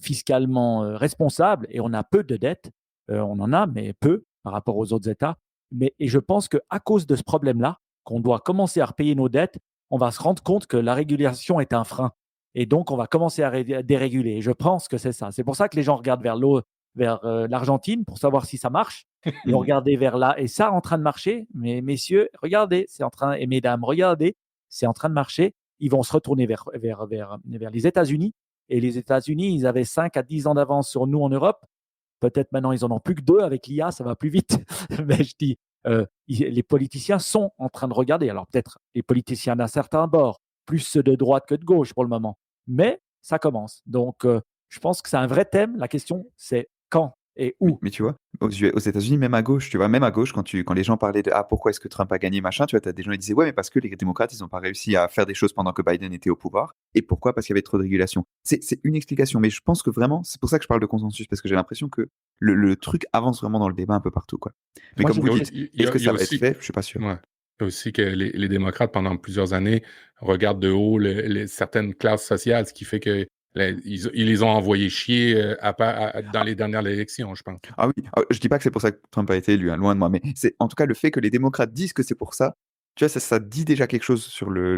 fiscalement responsable et on a peu de dettes. On en a, mais peu par rapport aux autres États. Et je pense qu'à cause de ce problème-là, qu'on doit commencer à repayer nos dettes, on va se rendre compte que la régulation est un frein. Et donc, on va commencer à déréguler. Et je pense que c'est ça. C'est pour ça que les gens regardent vers l'Argentine pour savoir si ça marche. Ils vont regarder vers là. Et ça, en train de marcher. Mais messieurs, regardez, c'est en train, et mesdames, regardez, c'est en train de marcher. Ils vont se retourner vers les États-Unis. Et les États-Unis, ils avaient 5 à 10 ans d'avance sur nous en Europe. Peut-être maintenant, ils en ont plus que 2 avec l'IA, ça va plus vite. Mais je dis, les politiciens sont en train de regarder. Alors peut-être les politiciens d'un certain bord, plus ceux de droite que de gauche pour le moment. Mais ça commence. Donc, je pense que c'est un vrai thème. La question, c'est quand et Oui, où? mais tu vois, aux États-Unis, même à gauche, tu vois, même à gauche, quand les gens parlaient de pourquoi est-ce que Trump a gagné, machin, tu vois, t'as des gens qui disaient ouais, mais parce que les démocrates, ils n'ont pas réussi à faire des choses pendant que Biden était au pouvoir. Et pourquoi? Parce qu'il y avait trop de régulation. C'est une explication, mais je pense que vraiment, c'est pour ça que je parle de consensus, parce que j'ai l'impression que le truc avance vraiment dans le débat un peu partout, quoi. Mais Moi, comme j'ai vous une Il y a dites, question. aussi, il y est-ce a- que il y a ça va être aussi fait? Je suis pas sûr. ouais. Il y a aussi que les démocrates, pendant plusieurs années, regardent de haut certaines classes sociales, ce qui fait que ils les ont envoyés chier dans les dernières élections, je pense. Ah oui, je dis pas que c'est pour ça que Trump a été élu, hein, loin de moi, mais c'est en tout cas le fait que les démocrates disent que c'est pour ça, tu vois, ça dit déjà quelque chose sur le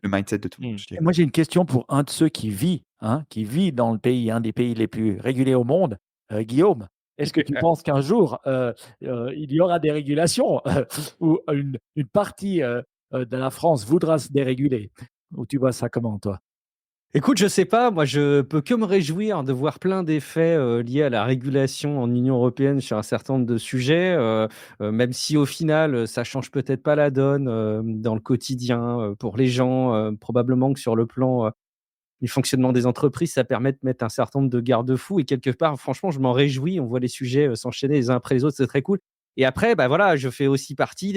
mindset de tout le monde, je Et dirais. moi, j'ai une question pour un de ceux qui vit dans le pays, un des pays les plus régulés au monde, Guillaume. Est-ce que tu penses qu'un jour, il y aura des régulations ou une partie de la France voudra se déréguler? Ou tu vois ça comment, toi? Écoute, je sais pas, moi je peux que me réjouir de voir plein d'effets, liés à la régulation en Union européenne sur un certain nombre de sujets, même si au final, ça change peut-être pas la donne, dans le quotidien, pour les gens, probablement que sur le plan, du fonctionnement des entreprises, ça permet de mettre un certain nombre de garde-fous et quelque part, franchement, je m'en réjouis. On voit les sujets, s'enchaîner les uns après les autres, c'est très cool et après, bah, voilà, je fais aussi partie,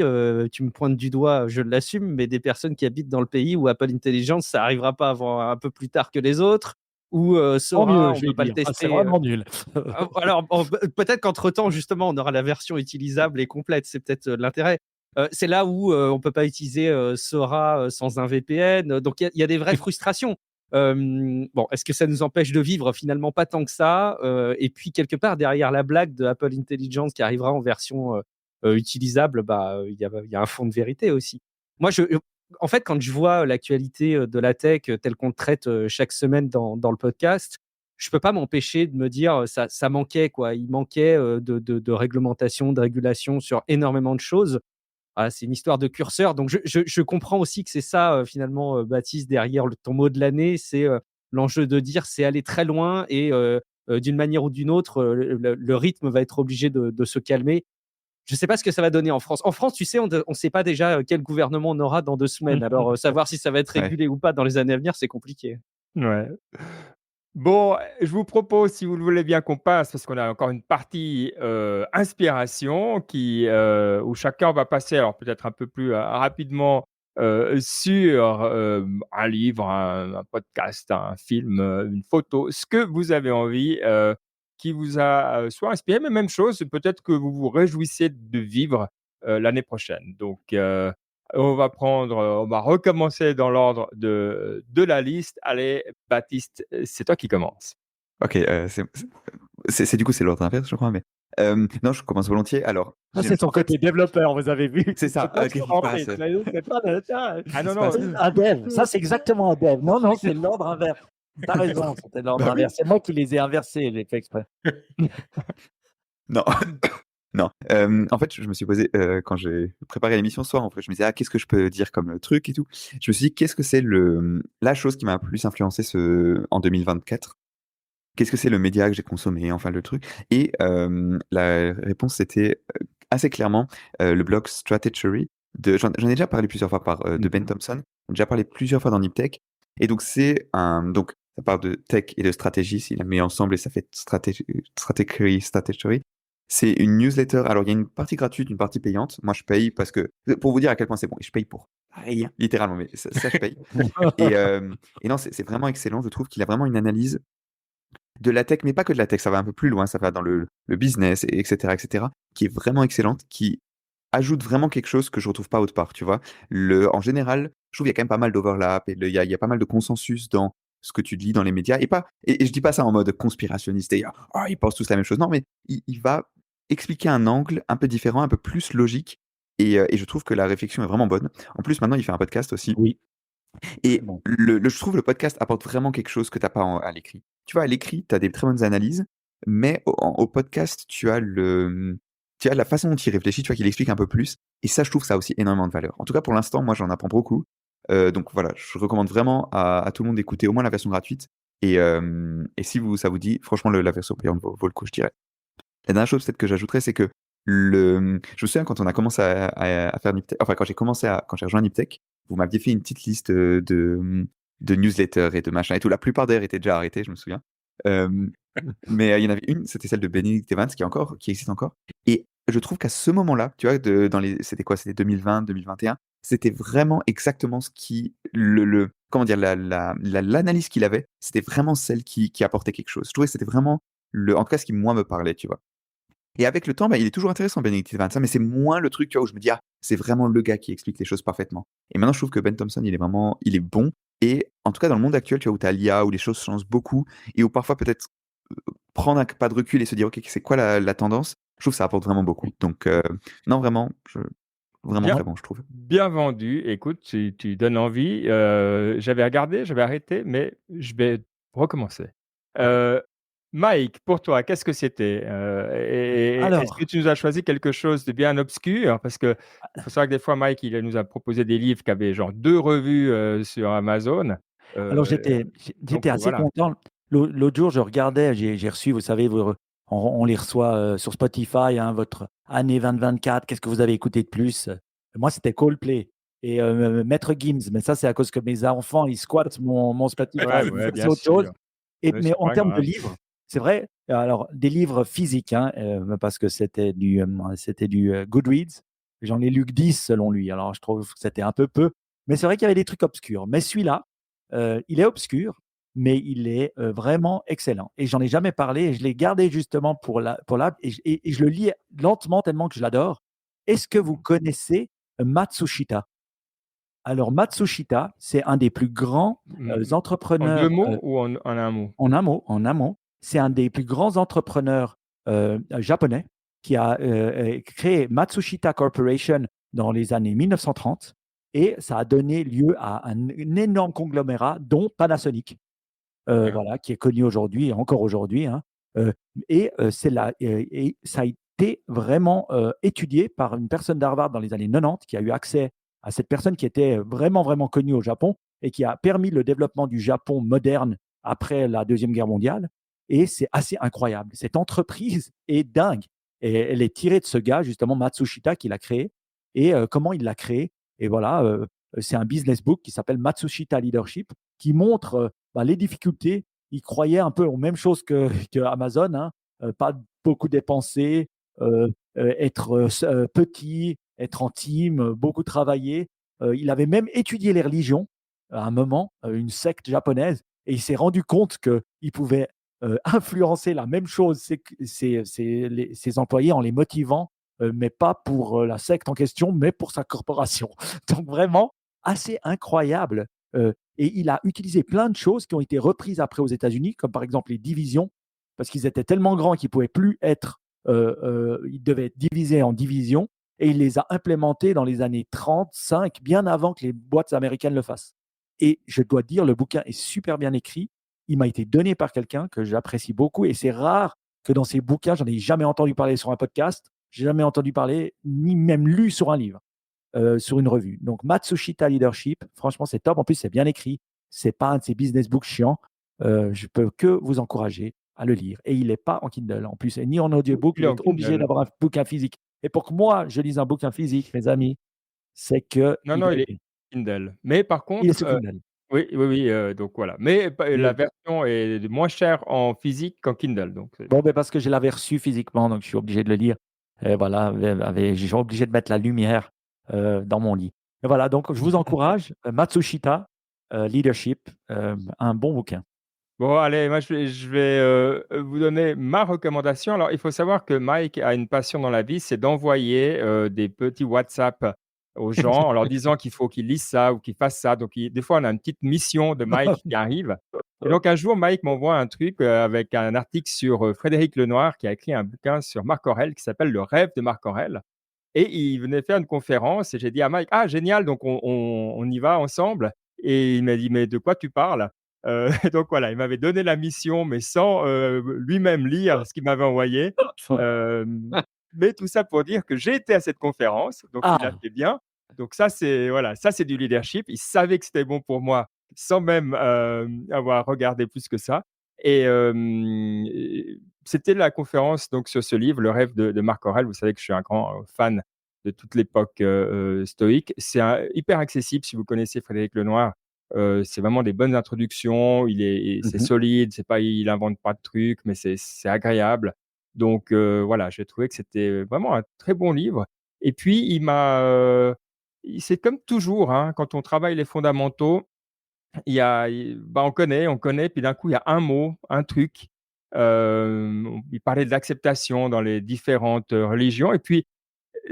tu me pointes du doigt, je l'assume, mais des personnes qui habitent dans le pays où Apple Intelligence, ça arrivera pas avant un peu plus tard que les autres, où, Tant Sora, mieux, on je vais peut pas le dire. Ah, c'est tester, vraiment nul. alors bon, peut-être qu'entre-temps, justement, on aura la version utilisable et complète, c'est peut-être, l'intérêt. C'est là où, on peut pas utiliser, Sora, sans un VPN, donc il y a des vraies frustrations. Bon, est-ce que ça nous empêche de vivre? Finalement pas tant que ça, et puis quelque part derrière la blague de Apple Intelligence qui arrivera en version, utilisable, bah, il y a un fond de vérité aussi. Moi en fait, quand je vois l'actualité, de la tech, telle qu'on le traite, chaque semaine dans le podcast, je peux pas m'empêcher de me dire, ça manquait quoi. Il manquait, de réglementation, de régulation sur énormément de choses. Ah, c'est une histoire de curseur, donc je comprends aussi que c'est ça, finalement, Baptiste, derrière ton mot de l'année, c'est, l'enjeu de dire: «C'est aller très loin» et d'une manière ou d'une autre, le rythme va être obligé de se calmer. Je ne sais pas ce que ça va donner en France. En France, tu sais, on ne sait pas déjà, quel gouvernement on aura dans 2 semaines, alors, savoir si ça va être Ouais. régulé ou pas dans les années à venir, c'est compliqué. Ouais. Bon, je vous propose, si vous le voulez bien, qu'on passe, parce qu'on a encore une partie, inspiration où chacun va passer, alors peut-être un peu plus, rapidement, sur, un livre, un podcast, un film, une photo, ce que vous avez envie, qui vous a, soit inspiré, mais même chose, peut-être que vous vous réjouissez de vivre, l'année prochaine. Donc, on va recommencer dans l'ordre de la liste. Allez, Baptiste, c'est toi qui commences. OK, c'est du coup, c'est l'ordre inverse, je crois, mais non, je commence volontiers. Alors, Ça, c'est son en fait, côté développeur, vous avez vu? c'est ça, Pas qu'est-ce sur qui se rentrer, passe? c'est pas de tiens, Ah Qu'est-ce qui non, se non, passe? un dev. Ça, c'est exactement un dev. Non, non, c'est l'ordre inverse. Tu as raison, c'était l'ordre Bah oui. inverse. C'est moi qui les ai inversés, j'ai fait exprès. Non, non, en fait, je me suis posé, quand j'ai préparé l'émission ce soir, en fait, je me disais: «Ah, qu'est-ce que je peux dire comme, truc et tout?» Je me suis dit: «Qu'est-ce que c'est la chose qui m'a le plus influencé en 2024? Qu'est-ce que c'est le média que j'ai consommé?» Enfin, le truc et la réponse, c'était, assez clairement, le blog Stratechery j'en ai déjà parlé plusieurs fois de Ben Mmh. Thompson. J'en ai déjà parlé plusieurs fois dans Niptech et donc ça parle de tech et de stratégie, s'il la met ensemble et ça fait Stratechery. C'est une newsletter. Alors, il y a une partie gratuite, une partie payante. Moi, je paye parce que pour vous dire à quel point c'est bon, et je paye pour rien, littéralement, mais ça je paye et non, c'est vraiment excellent. Je trouve qu'il a vraiment une analyse de la tech, mais pas que de la tech, ça va un peu plus loin, ça va dans le business et etc., qui est vraiment excellente, qui ajoute vraiment quelque chose que je retrouve pas autre part, tu vois? En général, je trouve qu'il y a quand même pas mal d'overlap et il y a pas mal de consensus dans ce que tu lis dans les médias et je dis pas ça en mode conspirationniste et «Ah, ils pensent tous la même chose». Non, mais il va expliquer un angle un peu différent, un peu plus logique et je trouve que la réflexion est vraiment bonne. En plus, maintenant, il fait un podcast aussi Oui, et bon. je trouve le podcast apporte vraiment quelque chose que tu as pas à l'écrit. Tu vois, à l'écrit, tu as des très bonnes analyses, mais au podcast, tu as la façon dont il réfléchit, tu vois, qu'il explique un peu plus et ça, je trouve que ça a aussi énormément de valeur. En tout cas, pour l'instant, moi, j'en apprends beaucoup, donc voilà, je recommande vraiment à tout le monde d'écouter au moins la version gratuite et si ça vous dit, franchement, la version payante vaut le coup, je dirais. La dernière chose peut-être que j'ajouterais, c'est que je me souviens quand on a commencé à faire Niptech, enfin quand j'ai rejoint Niptech, vous m'aviez fait une petite liste, de newsletters et de machin et tout. La plupart d'ailleurs étaient déjà arrêtés, je me souviens. Euh, mais il y en avait une, c'était celle de Benedict Evans qui existe encore. Et je trouve qu'à ce moment-là, tu vois, c'était quoi? C'était 2020, 2021. C'était vraiment exactement ce qui, comment dire, l'analyse qu'il avait, c'était vraiment celle qui apportait quelque chose. Je trouvais que c'était vraiment en tout cas, ce qui moi me parlait, tu vois. Et avec le temps, bah, il est toujours intéressant, Benedict Evans, hein, mais c'est moins le truc, tu vois, où je me dis, ah, c'est vraiment le gars qui explique les choses parfaitement. Et maintenant, je trouve que Ben Thompson, il est bon. Et en tout cas, dans le monde actuel, tu vois, où tu as l'IA, où les choses changent beaucoup, et où parfois peut-être prendre un pas de recul et se dire, ok, c'est quoi la tendance, je trouve que ça apporte vraiment beaucoup. Donc, non, vraiment, vraiment Bien, très bon, je trouve. bien vendu. Écoute, tu donnes envie. J'avais regardé, j'avais arrêté, mais je vais recommencer. Heu, Mike, pour toi, qu'est-ce que c'était? Et est-ce que Alors, tu nous as choisi quelque chose de bien obscur? Parce qu'il faut savoir que des fois, Mike, il nous a proposé des livres qui avaient genre 2 revues, sur Amazon. alors Heu, j'étais donc assez voilà. content. L'autre jour, je regardais, j'ai reçu, vous savez, on les reçoit sur Spotify, hein, votre année 2024, qu'est-ce que vous avez écouté de plus? Moi, c'était Coldplay et Maître Gims, mais ça, c'est à cause que mes enfants, ils squattent mon Ouais, Spotify, mais ouais, ça, c'est bien autre chose. sûr. Mais Mais c'est en pas termes de grave. livres, c'est vrai, alors des livres physiques, hein, parce que c'était du Goodreads. J'en ai lu que 10 selon lui, alors je trouve que c'était un peu, mais c'est vrai qu'il y avait des trucs obscurs. Mais celui-là, il est obscur, mais il est vraiment excellent. Et j'en ai jamais parlé, et je l'ai gardé justement pour la et je le lis lentement tellement que je l'adore. Est-ce que vous connaissez Matsushita? Alors Matsushita, c'est un des plus grands Mmh, en 2 entrepreneurs mots ou en 1 mot? en amont, c'est un des plus grands entrepreneurs japonais qui a créé Matsushita Corporation dans les années 1930 et ça a donné lieu à un énorme conglomérat, dont Panasonic, Ah, voilà, qui est connu aujourd'hui, encore aujourd'hui, hein. Euh, et ça a été vraiment étudié par une personne d'Harvard dans les années 90 qui a eu accès à cette personne qui était vraiment, vraiment connue au Japon et qui a permis le développement du Japon moderne après la Deuxième Guerre mondiale. Et c'est assez incroyable. Cette entreprise est dingue. Et elle est tirée de ce gars, justement, Matsushita, qui l'a créé. Et comment il l'a créé. Et voilà, c'est un business book qui s'appelle Matsushita Leadership, qui montre les difficultés. Il croyait un peu aux mêmes choses que Amazon, hein, pas beaucoup dépenser, être petit, être en team, beaucoup travailler. Il avait même étudié les religions à un moment, une secte japonaise, et il s'est rendu compte qu'il pouvait influencer la même chose, ses employés, en les motivant, mais pas pour la secte en question, mais pour sa corporation. Donc vraiment, assez incroyable. Et il a utilisé plein de choses qui ont été reprises après aux États-Unis, comme par exemple les divisions, parce qu'ils étaient tellement grands qu'ils ne pouvaient plus être, ils devaient être divisés en divisions, et il les a implémentés dans les années 35, bien avant que les boîtes américaines le fassent. Et je dois dire, le bouquin est super bien écrit. Il m'a été donné par quelqu'un que j'apprécie beaucoup, et c'est rare que dans ces bouquins, j'en ai jamais entendu parler sur un podcast, j'ai jamais entendu parler, ni même lu sur un livre, sur une revue. Donc Matsushita Leadership, franchement, c'est top. En plus, c'est bien écrit. C'est pas un de ces business books chiants. Je peux que vous encourager à le lire. Et il n'est pas en Kindle en plus, et ni en audiobook. Il est Vous en êtes obligé Kindle. d'avoir un bouquin physique. Et pour que moi, je lise un bouquin physique, mes amis, c'est que Non, il non, doit il être est bien. Kindle. Mais par Il est contre, sur Kindle. oui, oui, oui, donc voilà. Mais la Et version est moins chère en physique qu'en Kindle, donc c'est bon, ben parce que je l'avais reçu physiquement, donc je suis obligé de le lire. Et voilà, je suis obligé de mettre la lumière dans mon lit. Et voilà, donc je vous encourage, Matsushita Leadership, un bon bouquin. bon, allez, moi je vais, vous donner ma recommandation. Alors, il faut savoir que Mike a une passion dans la vie, c'est d'envoyer, des petits WhatsApp aux gens en leur disant qu'il faut qu'ils lisent ça ou qu'ils fassent ça. Donc des fois, on a une petite mission de Mike qui arrive et donc un jour, Mike m'envoie un truc, avec un article sur, Frédéric Lenoir qui a écrit un bouquin sur Marc Aurèle qui s'appelle «Le rêve de Marc Aurèle». Et il venait faire une conférence et j'ai dit à Mike: «Ah génial, donc on y va ensemble?» Et il m'a dit: «Mais de quoi tu parles?» Donc voilà, il m'avait donné la mission, mais sans, lui-même lire ce qu'il m'avait envoyé. Hem, mais tout ça pour dire que j'ai été à cette conférence, donc il a Ah, fait bien. Donc ça, c'est voilà, ça c'est du leadership. Il savait que c'était bon pour moi sans même, avoir regardé plus que ça et c'était la conférence donc sur ce livre, Le rêve de Marc Aurèle. Vous savez que je suis un grand fan de toute l'époque, stoïque. C'est hyper accessible si vous connaissez Frédéric Lenoir. C'est vraiment des bonnes introductions. C'est Mmh. solide, il invente pas de trucs, mais c'est agréable. Donc voilà, j'ai trouvé que c'était vraiment un très bon livre et puis c'est comme toujours, hein, quand on travaille les fondamentaux, on connaît, puis d'un coup, il y a un mot, un truc. Il parlait de l'acceptation dans les différentes, religions et puis,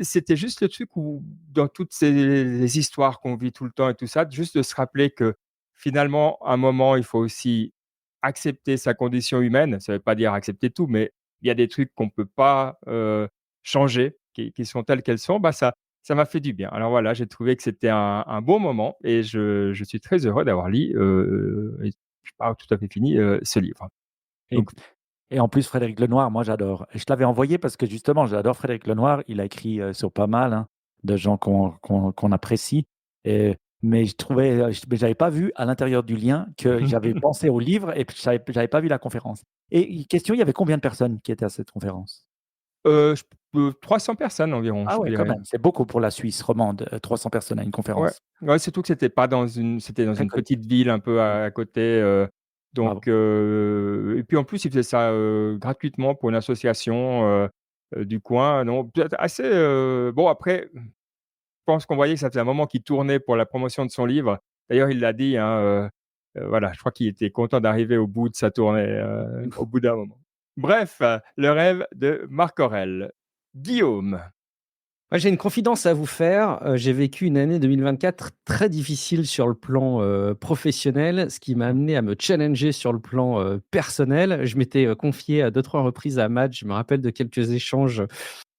c'était juste le truc où dans toutes ces les histoires qu'on vit tout le temps et tout ça, juste de se rappeler que finalement, à un moment, il faut aussi accepter sa condition humaine. Ça ne veut pas dire accepter tout, mais il y a des trucs qu'on ne peut pas, changer, qui sont telles qu'elles sont. Bah, ça m'a fait du bien. Alors voilà, j'ai trouvé que c'était un bon moment et je suis très heureux d'avoir lu, et je suis pas tout à fait fini, ce livre. Et Donc et en plus, Frédéric Lenoir, moi j'adore. Et je te l'avais envoyé parce que justement, j'adore Frédéric Lenoir. Il a écrit, sur pas mal, hein, de gens qu'on apprécie et mais je trouvais, mais j'avais pas vu à l'intérieur du lien que j'avais pensé au livre et puis j'avais pas vu la conférence. Et question, il y avait combien de personnes qui étaient à cette conférence? je 300 personnes environ, Ah je ouais, quand dirais. même, c'est beaucoup pour la Suisse romande, 300 personnes à une Ouais, conférence. ouais, surtout que c'était dans Très une connu. petite ville un peu Mmh, à côté, bravo. donc et puis en plus, il faisait ça, gratuitement pour une association, du coin, non, peut-être assez, bon après, je pense qu'on voyait que ça faisait un moment qu'il tournait pour la promotion de son livre. D'ailleurs, il l'a dit, hein, voilà, je crois qu'il était content d'arriver au bout de sa tournée, au bout d'un moment. Bref, le rêve de Marc Aurèle. Guillaume. Moi, j'ai une confidence à vous faire. J'ai vécu une année 2024 très difficile sur le plan, professionnel, ce qui m'a amené à me challenger sur le plan, personnel. Je m'étais, confié à 2-3 reprises à Matt. Je me rappelle de quelques échanges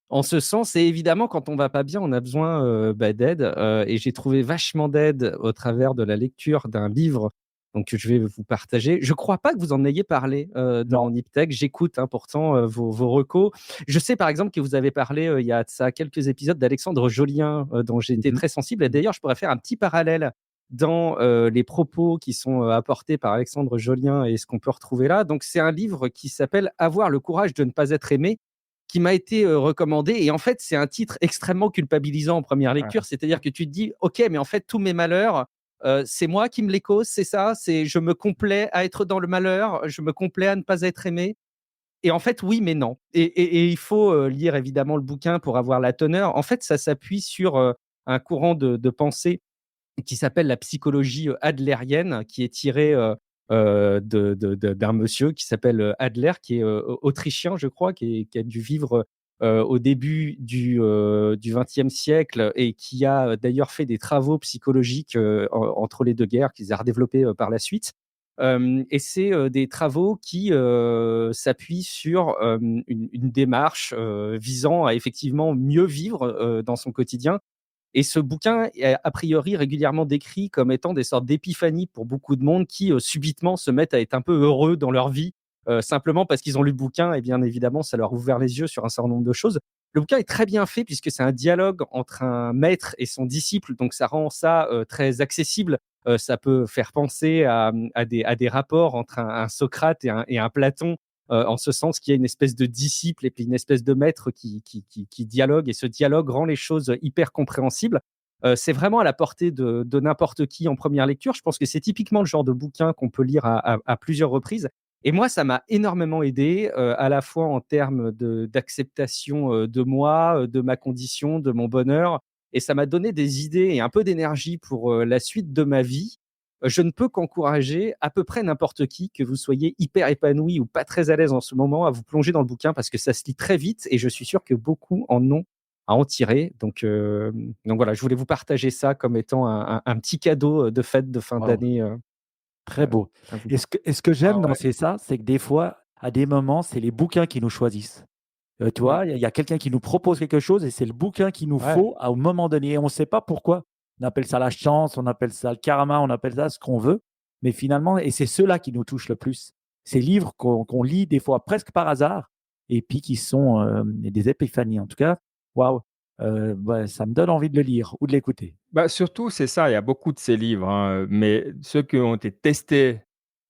en ce sens et évidemment, quand on va pas bien, on a besoin, d'aide, et j'ai trouvé vachement d'aide au travers de la lecture d'un livre, donc que je vais vous partager. Je crois pas que vous en ayez parlé, Non. dans Niptech. J'écoute, hein, pourtant, vos recos. Je sais, par exemple, que vous avez parlé, il y a de ça quelques épisodes d'Alexandre Jolien, dont j'ai été Mmh. très sensible et Mmh. d'ailleurs, je pourrais faire un petit parallèle dans, les propos qui sont, apportés par Alexandre Jolien et ce qu'on peut retrouver là. Donc c'est un livre qui s'appelle «Avoir le courage de ne pas être aimé», qui m'a été recommandé. Et en fait, c'est un titre extrêmement culpabilisant en première lecture. Ah, C'est-à-dire que tu te dis, OK, mais en fait, tous mes malheurs, c'est moi qui me les cause, c'est ça. C'est je me complais à être dans le malheur, je me complais à ne pas être aimé. Et en fait, oui, mais non. Et il faut lire évidemment le bouquin pour avoir la teneur. En fait, ça s'appuie sur un courant de pensée qui s'appelle la psychologie adlérienne, qui est tirée d'un monsieur qui s'appelle Adler, qui est autrichien, je crois, qui a dû vivre au début du XXe siècle et qui a d'ailleurs fait des travaux psychologiques entre les deux guerres, qu'ils a redéveloppés par la suite. Et c'est des travaux qui s'appuient sur une démarche visant à effectivement mieux vivre dans son quotidien, et ce bouquin est a priori régulièrement décrit comme étant des sortes d'épiphanies pour beaucoup de monde qui, subitement se mettent à être un peu heureux dans leur vie, simplement parce qu'ils ont lu le bouquin et bien évidemment, ça leur a ouvert les yeux sur un certain nombre de choses. Le bouquin est très bien fait puisque c'est un dialogue entre un maître et son disciple, donc ça rend ça, très accessible. Ça peut faire penser à des rapports entre un Socrate et un Platon, en ce sens qu'il y a une espèce de disciple et puis une espèce de maître qui dialogue, et ce dialogue rend les choses hyper compréhensibles. C'est vraiment à la portée de n'importe qui en première lecture. Je pense que c'est typiquement le genre de bouquin qu'on peut lire à plusieurs reprises. Et moi, ça m'a énormément aidé, à la fois en termes d'acceptation de moi, de ma condition, de mon bonheur. Et ça m'a donné des idées et un peu d'énergie pour la suite de ma vie. Je ne peux qu'encourager à peu près n'importe qui, que vous soyez hyper épanoui ou pas très à l'aise en ce moment, à vous plonger dans le bouquin parce que ça se lit très vite et je suis sûr que beaucoup en ont à en tirer. Donc voilà, je voulais vous partager ça comme étant un petit cadeau de fête de fin Waouh, d'année. très beau. à vous. Et ce que Ah j'aime dans ouais. c'est ça, c'est que des fois, à des moments, c'est les bouquins qui nous choisissent. Tu Mmh. vois, il y a quelqu'un qui nous propose quelque chose et c'est le bouquin qu'il nous Ouais. faut à un moment donné et on ne sait pas pourquoi. On appelle ça la chance, on appelle ça le karma, on appelle ça ce qu'on veut, mais finalement et c'est ceux-là qui nous touchent le plus. Ces livres qu'on lit des fois presque par hasard et puis qui sont, des épiphanies. En tout cas, waouh, ouais, ça me donne envie de le lire ou de l'écouter. Bah, surtout, c'est ça, il y a beaucoup de ces livres, hein, mais ceux qui ont été testés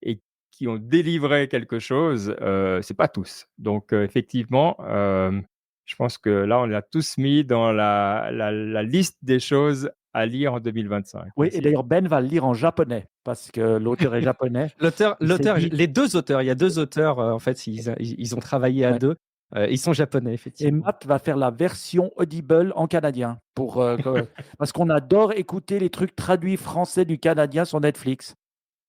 et qui ont délivré quelque chose, c'est pas tous. Donc, effectivement, je pense que là, on l'a tous mis dans la liste des choses à lire en 2025 Oui, et aussi. d'ailleurs, Ben va le lire en japonais, parce que l'auteur est japonais. Il s'est dit- Les deux auteurs, il y a deux auteurs, en fait, ils ont travaillé à Ouais. deux. Ils sont japonais, Et effectivement. Matt va faire la version Audible en canadien, parce qu'on adore écouter les trucs traduits français du canadien sur Netflix.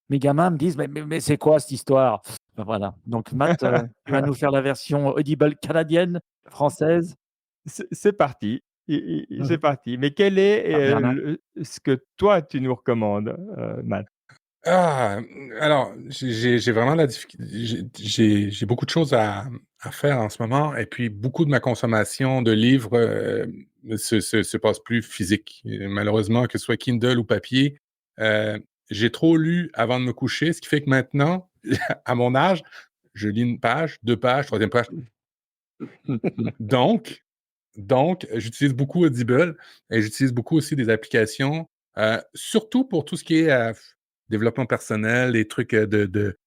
Mes gamins me disent, mais c'est quoi cette histoire? Ben voilà. Donc Matt, tu vas nous faire la version Audible canadienne, française. C'est parti. C'est parti. Mais quel est Ah, Bernard. ce que toi, tu nous recommandes, Matt? Ah, alors, j'ai vraiment la difficulté. J'ai beaucoup de choses à faire en ce moment, et puis beaucoup de ma consommation de livres se passe plus physique. Et malheureusement, que ce soit Kindle ou papier, j'ai trop lu avant de me coucher, ce qui fait que maintenant, à mon âge, je lis une page, deux pages, troisième page. Donc, j'utilise beaucoup Audible et j'utilise beaucoup aussi des applications, surtout pour tout ce qui est développement personnel, les trucs de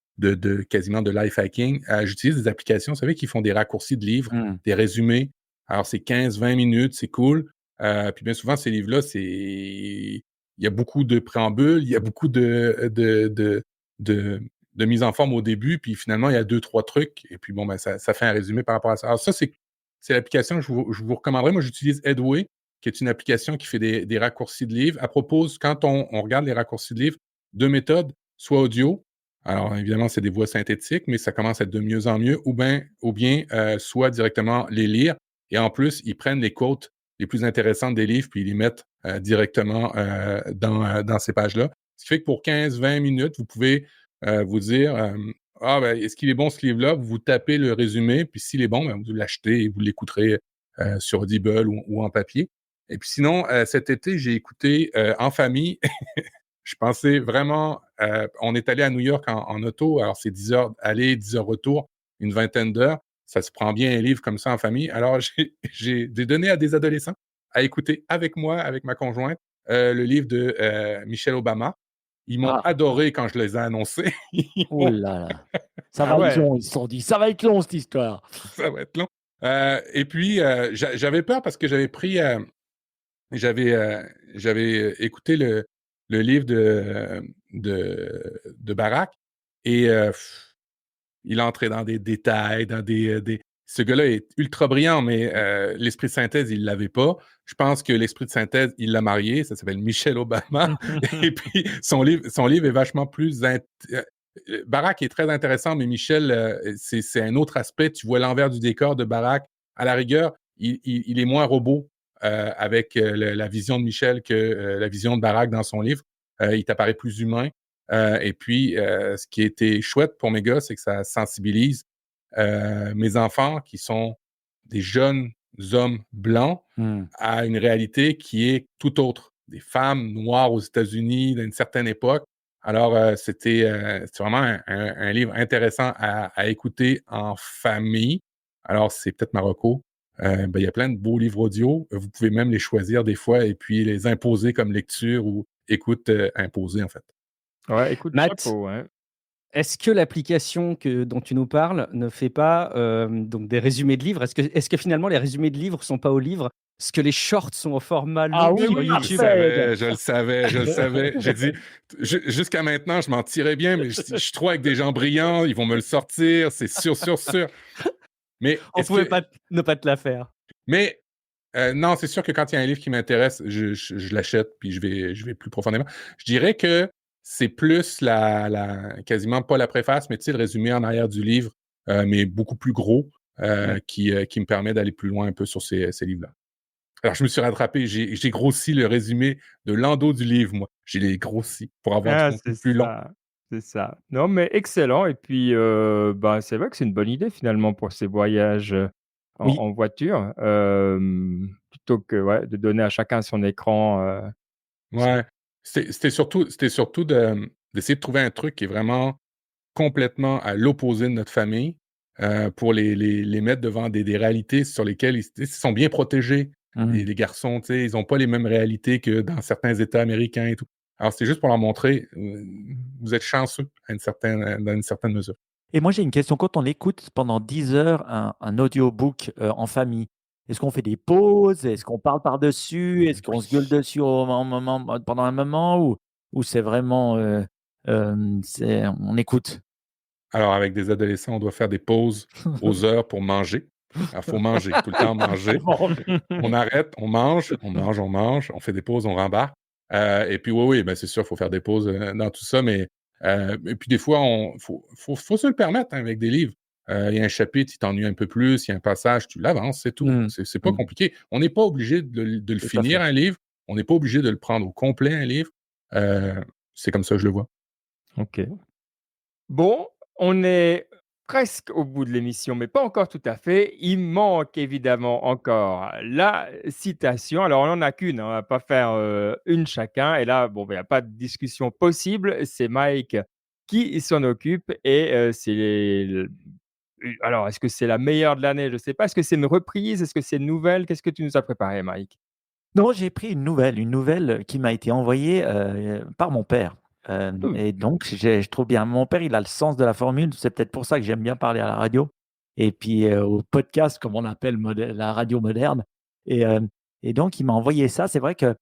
quasiment de life hacking. J'utilise des applications, vous savez, qui font des raccourcis de livres, des résumés. Alors, c'est 15-20 minutes, c'est cool. Puis bien souvent, ces livres-là, il y a beaucoup de préambules, il y a beaucoup de mise en forme au début, puis finalement, il y a 2-3 trucs, et puis bon, ben, ça fait un résumé par rapport à ça. Alors ça, c'est l'application que je vous recommanderais. Moi, j'utilise Headway, qui est une application qui fait des raccourcis de livres. Elle propose, quand on regarde les raccourcis de livres, deux méthodes, soit audio. Alors, évidemment, c'est des voix synthétiques, mais ça commence à être de mieux en mieux, ou bien soit directement les lire. Et en plus, ils prennent les quotes les plus intéressantes des livres, puis ils les mettent directement dans ces pages-là. Ce qui fait que pour 15-20 minutes, vous pouvez vous dire ah, ben, est-ce qu'il est bon ce livre-là? Vous tapez le résumé, puis s'il est bon, ben, vous l'achetez et vous l'écouterez sur Audible ou en papier. Et puis sinon, cet été, j'ai écouté en famille. Je pensais vraiment, on est allé à New York en auto, alors c'est 10 heures aller, 10 heures retour, une vingtaine d'heures. Ça se prend bien un livre comme ça en famille. Alors, j'ai donné à des adolescents à écouter avec moi, avec ma conjointe, le livre de Michelle Obama. Ils m'ont Ah, adoré quand je les ai annoncés. oh là là. Ça Ah va être ouais. long, ils se sont dit. Ça va être long, cette histoire. Ça va être long. Et puis, j'avais peur parce que j'avais écouté le livre de Barack, et il entrait dans des détails, dans des... Ce gars-là est ultra brillant, mais l'esprit de synthèse, il l'avait pas. Je pense que l'esprit de synthèse, il l'a marié. Ça s'appelle Michelle Obama. Et puis, son livre est vachement plus... Barack est très intéressant, mais Michel, c'est un autre aspect. Tu vois l'envers du décor de Barack. À la rigueur, il est moins robot avec la vision de Michel que la vision de Barack dans son livre. Il t'apparaît plus humain. Et puis, ce qui était chouette pour mes gars, c'est que ça sensibilise mes enfants, qui sont des jeunes hommes blancs, à une réalité qui est tout autre. Des femmes noires aux États-Unis d'une certaine époque. Alors, c'est vraiment un livre intéressant à écouter en famille. Alors, c'est peut-être Marocco. Ben, il y a plein de beaux livres audio. Vous pouvez même les choisir des fois et puis les imposer comme lecture ou écoute imposée, en fait. Ouais, écoute, Matt, chapeau, ouais. est-ce que l'application dont tu nous parles ne fait pas donc des résumés de livres? Est-ce que finalement les résumés de livres sont pas au livre, ce que les shorts sont au format long Ah Mais oui, sur oui, YouTube? je le savais. J'ai dit, jusqu'à maintenant, je m'en tirais bien, mais je suis trop avec des gens brillants, ils vont me le sortir, c'est sûr. Mais On pouvait pas ne pas te la faire. Mais non, c'est sûr que quand il y a un livre qui m'intéresse, je l'achète, puis je vais plus profondément. Je dirais que c'est plus quasiment pas la préface, mais tu sais, le résumé en arrière du livre, mais beaucoup plus gros, qui me permet d'aller plus loin un peu sur ces livres-là. Alors, je me suis rattrapé, j'ai grossi le résumé de l'endos du livre, moi. Je l'ai grossi pour avoir du Ah, contenu c'est plus long. ça, c'est ça. Non, mais excellent, et puis, bah, c'est vrai que c'est une bonne idée finalement pour ces voyages, Oui. en voiture, plutôt que, ouais, de donner à chacun son écran, Ouais. C'était surtout d'essayer de trouver un truc qui est vraiment complètement à l'opposé de notre famille, pour les mettre devant des réalités sur lesquelles ils sont bien protégés. Les garçons, tu sais, ils ont pas les mêmes réalités que dans certains États américains et tout. Alors, c'est juste pour leur montrer, vous êtes chanceux dans une certaine mesure. Et moi, j'ai une question. Quand on écoute pendant 10 heures un audiobook en famille, Est-ce qu'on fait des pauses? Est-ce qu'on parle par-dessus? Est-ce qu'on se gueule dessus pendant un moment ou c'est vraiment, on écoute? Alors, avec des adolescents, on doit faire des pauses aux heures pour manger. Il faut manger, tout le temps manger. On arrête, on mange, on mange, on mange, on fait des pauses, on rembarque. Et puis oui, ben, c'est sûr, il faut faire des pauses dans tout ça, mais et puis des fois, faut se le permettre hein, avec des livres. Il y a un chapitre, il t'ennuie un peu plus, il y a un passage, tu l'avances, c'est tout. Mmh. C'est pas compliqué. On n'est pas obligé de le Tout à finir, fait. un livre. On n'est pas obligé de le prendre au complet, un livre. Euh, c'est comme ça que je le vois. OK. Bon, on est presque au bout de l'émission, mais pas encore tout à fait. Il manque évidemment encore la citation. Alors, on n'en a qu'une, hein, on va pas faire, une chacun et là, bon, ben, il y a pas de discussion possible. C'est Mike qui s'en occupe et c'est alors, est-ce que c'est la meilleure de l'année? Je ne sais pas. Est-ce que c'est une reprise? Est-ce que c'est une nouvelle? Qu'est-ce que tu nous as préparé, Mike? Non, j'ai pris une nouvelle qui m'a été envoyée, par mon père, Mmh. et donc je trouve bien mon père, il a le sens de la formule, c'est peut-être pour ça que j'aime bien parler à la radio et puis, au podcast comme on appelle la radio moderne et donc il m'a envoyé ça. C'est vrai que,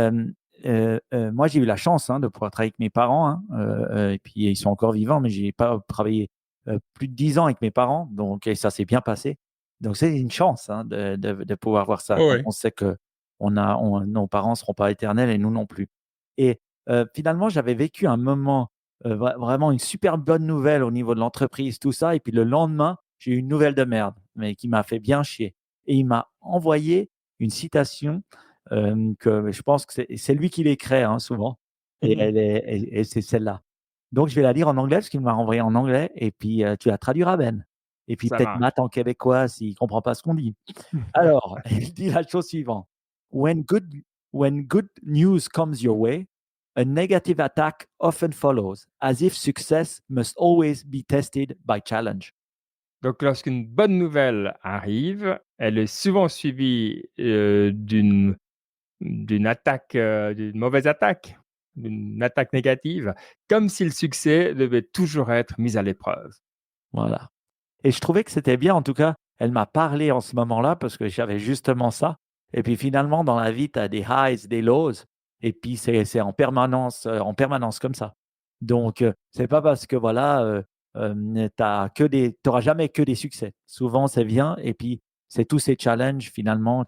moi j'ai eu la chance, hein, de pouvoir travailler avec mes parents, hein, et puis ils sont encore vivants, mais j'ai pas travaillé, plus de 10 ans avec mes parents, donc et ça s'est bien passé. Donc c'est une chance, hein, de pouvoir voir ça Oui, quand oui. on sait que nos parents ne seront pas éternels et nous non plus. Et finalement, j'avais vécu un moment, vraiment une super bonne nouvelle au niveau de l'entreprise, tout ça. Et puis le lendemain, j'ai eu une nouvelle de merde, mais qui m'a fait bien chier. Et il m'a envoyé une citation que je pense que c'est lui qui l'écrit hein, souvent. Et, et c'est celle-là. Donc, je vais la lire en anglais parce qu'il m'a renvoyé en anglais. Et puis, tu la traduiras, Ben. Et puis, Ça peut-être marche. Matt en québécois s'il ne comprend pas ce qu'on dit. Alors, il dit la chose suivante. When good, when good news comes your way, a negative attack often follows, as if success must always be tested by challenge. Donc, lorsqu'une bonne nouvelle arrive, elle est souvent suivie, d'une attaque, d'une mauvaise attaque, d'une attaque négative, comme si le succès devait toujours être mis à l'épreuve. Voilà. Et je trouvais que c'était bien, en tout cas, elle m'a parlé en ce moment-là parce que j'avais justement ça. Et puis finalement, dans la vie, tu as des highs, des lows. Et puis c'est en permanence comme ça. Donc, c'est pas parce que voilà, t'auras jamais que des succès. Souvent, c'est bien. Et puis, c'est tous ces challenges finalement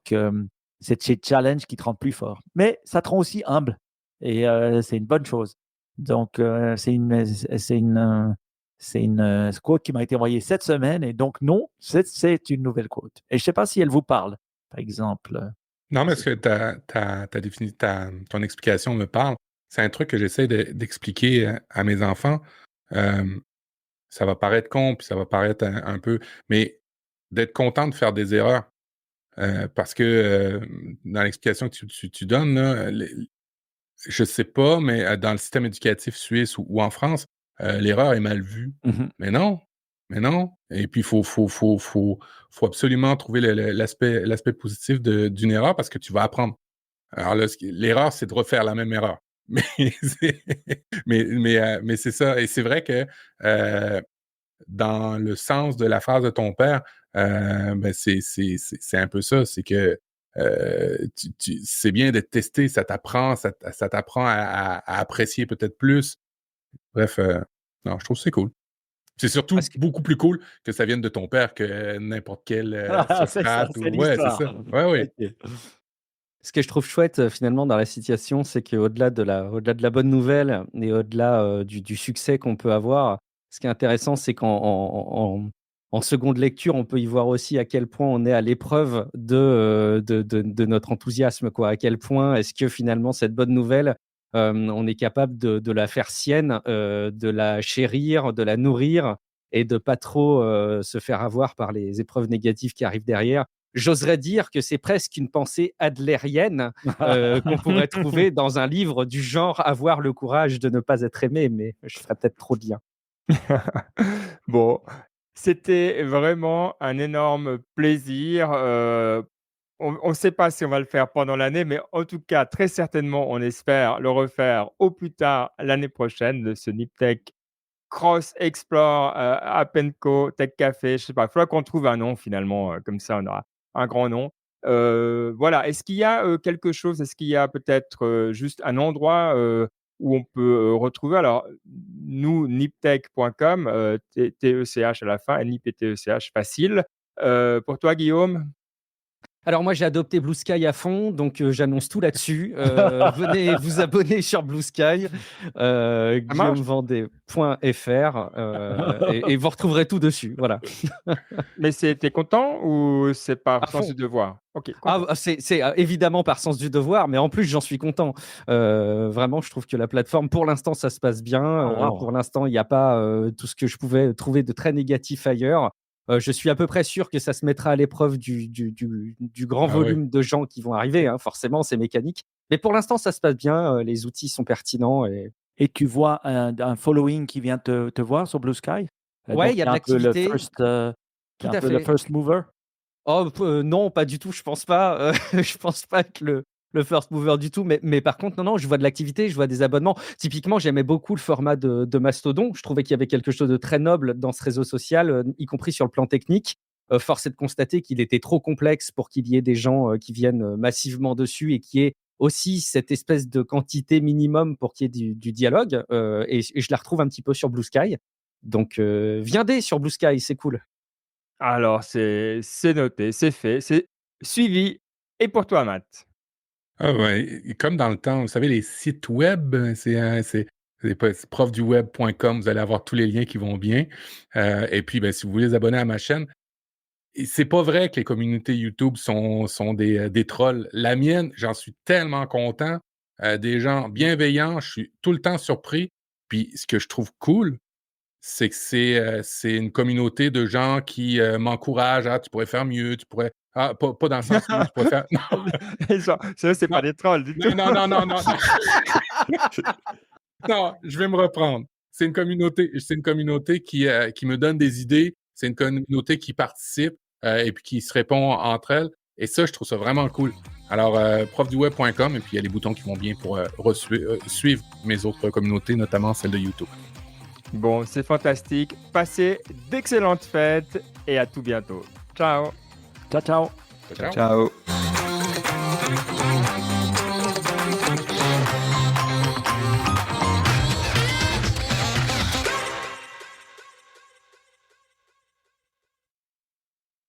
c'est ces challenges qui te rendent plus fort. Mais ça te rend aussi humble. Et c'est une bonne chose. Donc, c'est une quote qui m'a été envoyée cette semaine et donc non, c'est une nouvelle quote. Et je ne sais pas si elle vous parle, par exemple. Non, mais ce que ton explication me parle, c'est un truc que j'essaie d'expliquer à mes enfants. Euh, ça va paraître con, puis ça va paraître un peu, mais d'être content de faire des erreurs. Parce que dans l'explication que tu donnes, là, je sais pas, mais dans le système éducatif suisse ou en France, l'erreur est mal vue. Mhm. Mais non, mais non. Et puis, faut absolument trouver l'aspect positif d'une erreur parce que tu vas apprendre. Alors là, l'erreur, c'est de refaire la même erreur. Mais c'est mais c'est ça. Et c'est vrai que dans le sens de la phrase de ton père, ben c'est un peu ça. C'est que c'est bien d'être testé, ça t'apprend à apprécier peut-être plus. Bref, non, je trouve que c'est cool. C'est surtout Parce que beaucoup plus cool que ça vienne de ton père que n'importe quel C'est ça, Socrate c'est ou ouais, c'est l'histoire. ça. Ouais, oui. Ok. Ce que je trouve chouette, finalement dans la situation, c'est qu'au-delà au-delà de la bonne nouvelle et au-delà, du succès qu'on peut avoir, ce qui est intéressant, c'est qu'en seconde lecture, on peut y voir aussi à quel point on est à l'épreuve de notre enthousiasme, quoi. À quel point est-ce que finalement cette bonne nouvelle, on est capable de la faire sienne, de la chérir, de la nourrir et de pas trop, se faire avoir par les épreuves négatives qui arrivent derrière. J'oserais dire que c'est presque une pensée adlérienne qu'on pourrait trouver dans un livre du genre Avoir le courage de ne pas être aimé, mais je ferais peut-être trop de liens. Bon, c'était vraiment un énorme plaisir, on ne sait pas si on va le faire pendant l'année, mais en tout cas, très certainement, on espère le refaire au plus tard l'année prochaine, de ce NipTech Cross Explore, App& Co, Tech Café, je sais pas, il faudra qu'on trouve un nom finalement, comme ça on aura un grand nom. Voilà. Est-ce qu'il y a quelque chose, est-ce qu'il y a peut-être juste un endroit où on peut retrouver, alors nous, niptech.com, TECH à la fin, NIP et TECH, facile. Pour toi, Guillaume? Alors moi, j'ai adopté Blue Sky à fond, donc j'annonce tout là-dessus. Venez vous abonner sur Blue Sky, Ça marche? guillaumevendée.fr, et vous retrouverez tout dessus. Voilà. Mais tu content ou c'est par À sens du fond. devoir? OK, Ah, content. c'est évidemment par sens du devoir, mais en plus, j'en suis content. Vraiment, je trouve que la plateforme, pour l'instant, ça se passe bien. Oh, wow. Pour l'instant, il n'y a pas tout ce que je pouvais trouver de très négatif ailleurs. Je suis à peu près sûr que ça se mettra à l'épreuve du grand Ah oui. volume de gens qui vont arriver, hein. Forcément, c'est mécanique. Mais pour l'instant, ça se passe bien. Les outils sont pertinents. Et tu vois un following qui vient te voir sur Blue Sky? Ouais, Donc il y a tu de un peu le l'activité. first, tu Tout un à peu le fait. first mover? Oh, non, pas du tout, je pense pas, je pense pas être le first mover du tout, mais par contre, non, je vois de l'activité, je vois des abonnements. Typiquement, j'aimais beaucoup le format de Mastodon. Je trouvais qu'il y avait quelque chose de très noble dans ce réseau social, y compris sur le plan technique. Force est de constater qu'il était trop complexe pour qu'il y ait des gens, qui viennent, massivement dessus et qu'il y ait aussi cette espèce de quantité minimum pour qu'il y ait du dialogue, et je la retrouve un petit peu sur Blue Sky. Donc, viendez sur Blue Sky, c'est cool. Alors c'est noté, c'est fait, c'est suivi. Et pour toi, Matt? Ah ouais, et comme dans le temps, vous savez, les sites web, c'est profduweb.com, vous allez avoir tous les liens qui vont bien. Et puis, ben, si vous voulez vous abonner à ma chaîne, et c'est pas vrai que les communautés YouTube sont des trolls. La mienne, j'en suis tellement content. Des gens bienveillants, je suis tout le temps surpris. Puis ce que je trouve cool, c'est que c'est une communauté de gens qui m'encouragent. Ah, tu pourrais faire mieux, tu pourrais. Ah, pas dans le sens oui, tu pourrais faire. Genre, ça, c'est Non, pas des trolls du tout. non, non, non, non, non, non. Non, je vais me reprendre. C'est une communauté qui me donne des idées. C'est une communauté qui participe et puis qui se répond entre elles. Et ça, je trouve ça vraiment cool. Alors, profduweb.com, et puis il y a les boutons qui vont bien pour suivre mes autres communautés, notamment celle de YouTube. Bon, c'est fantastique. Passez d'excellentes fêtes et à tout bientôt. Ciao. Ciao, ciao. Ciao. Ciao.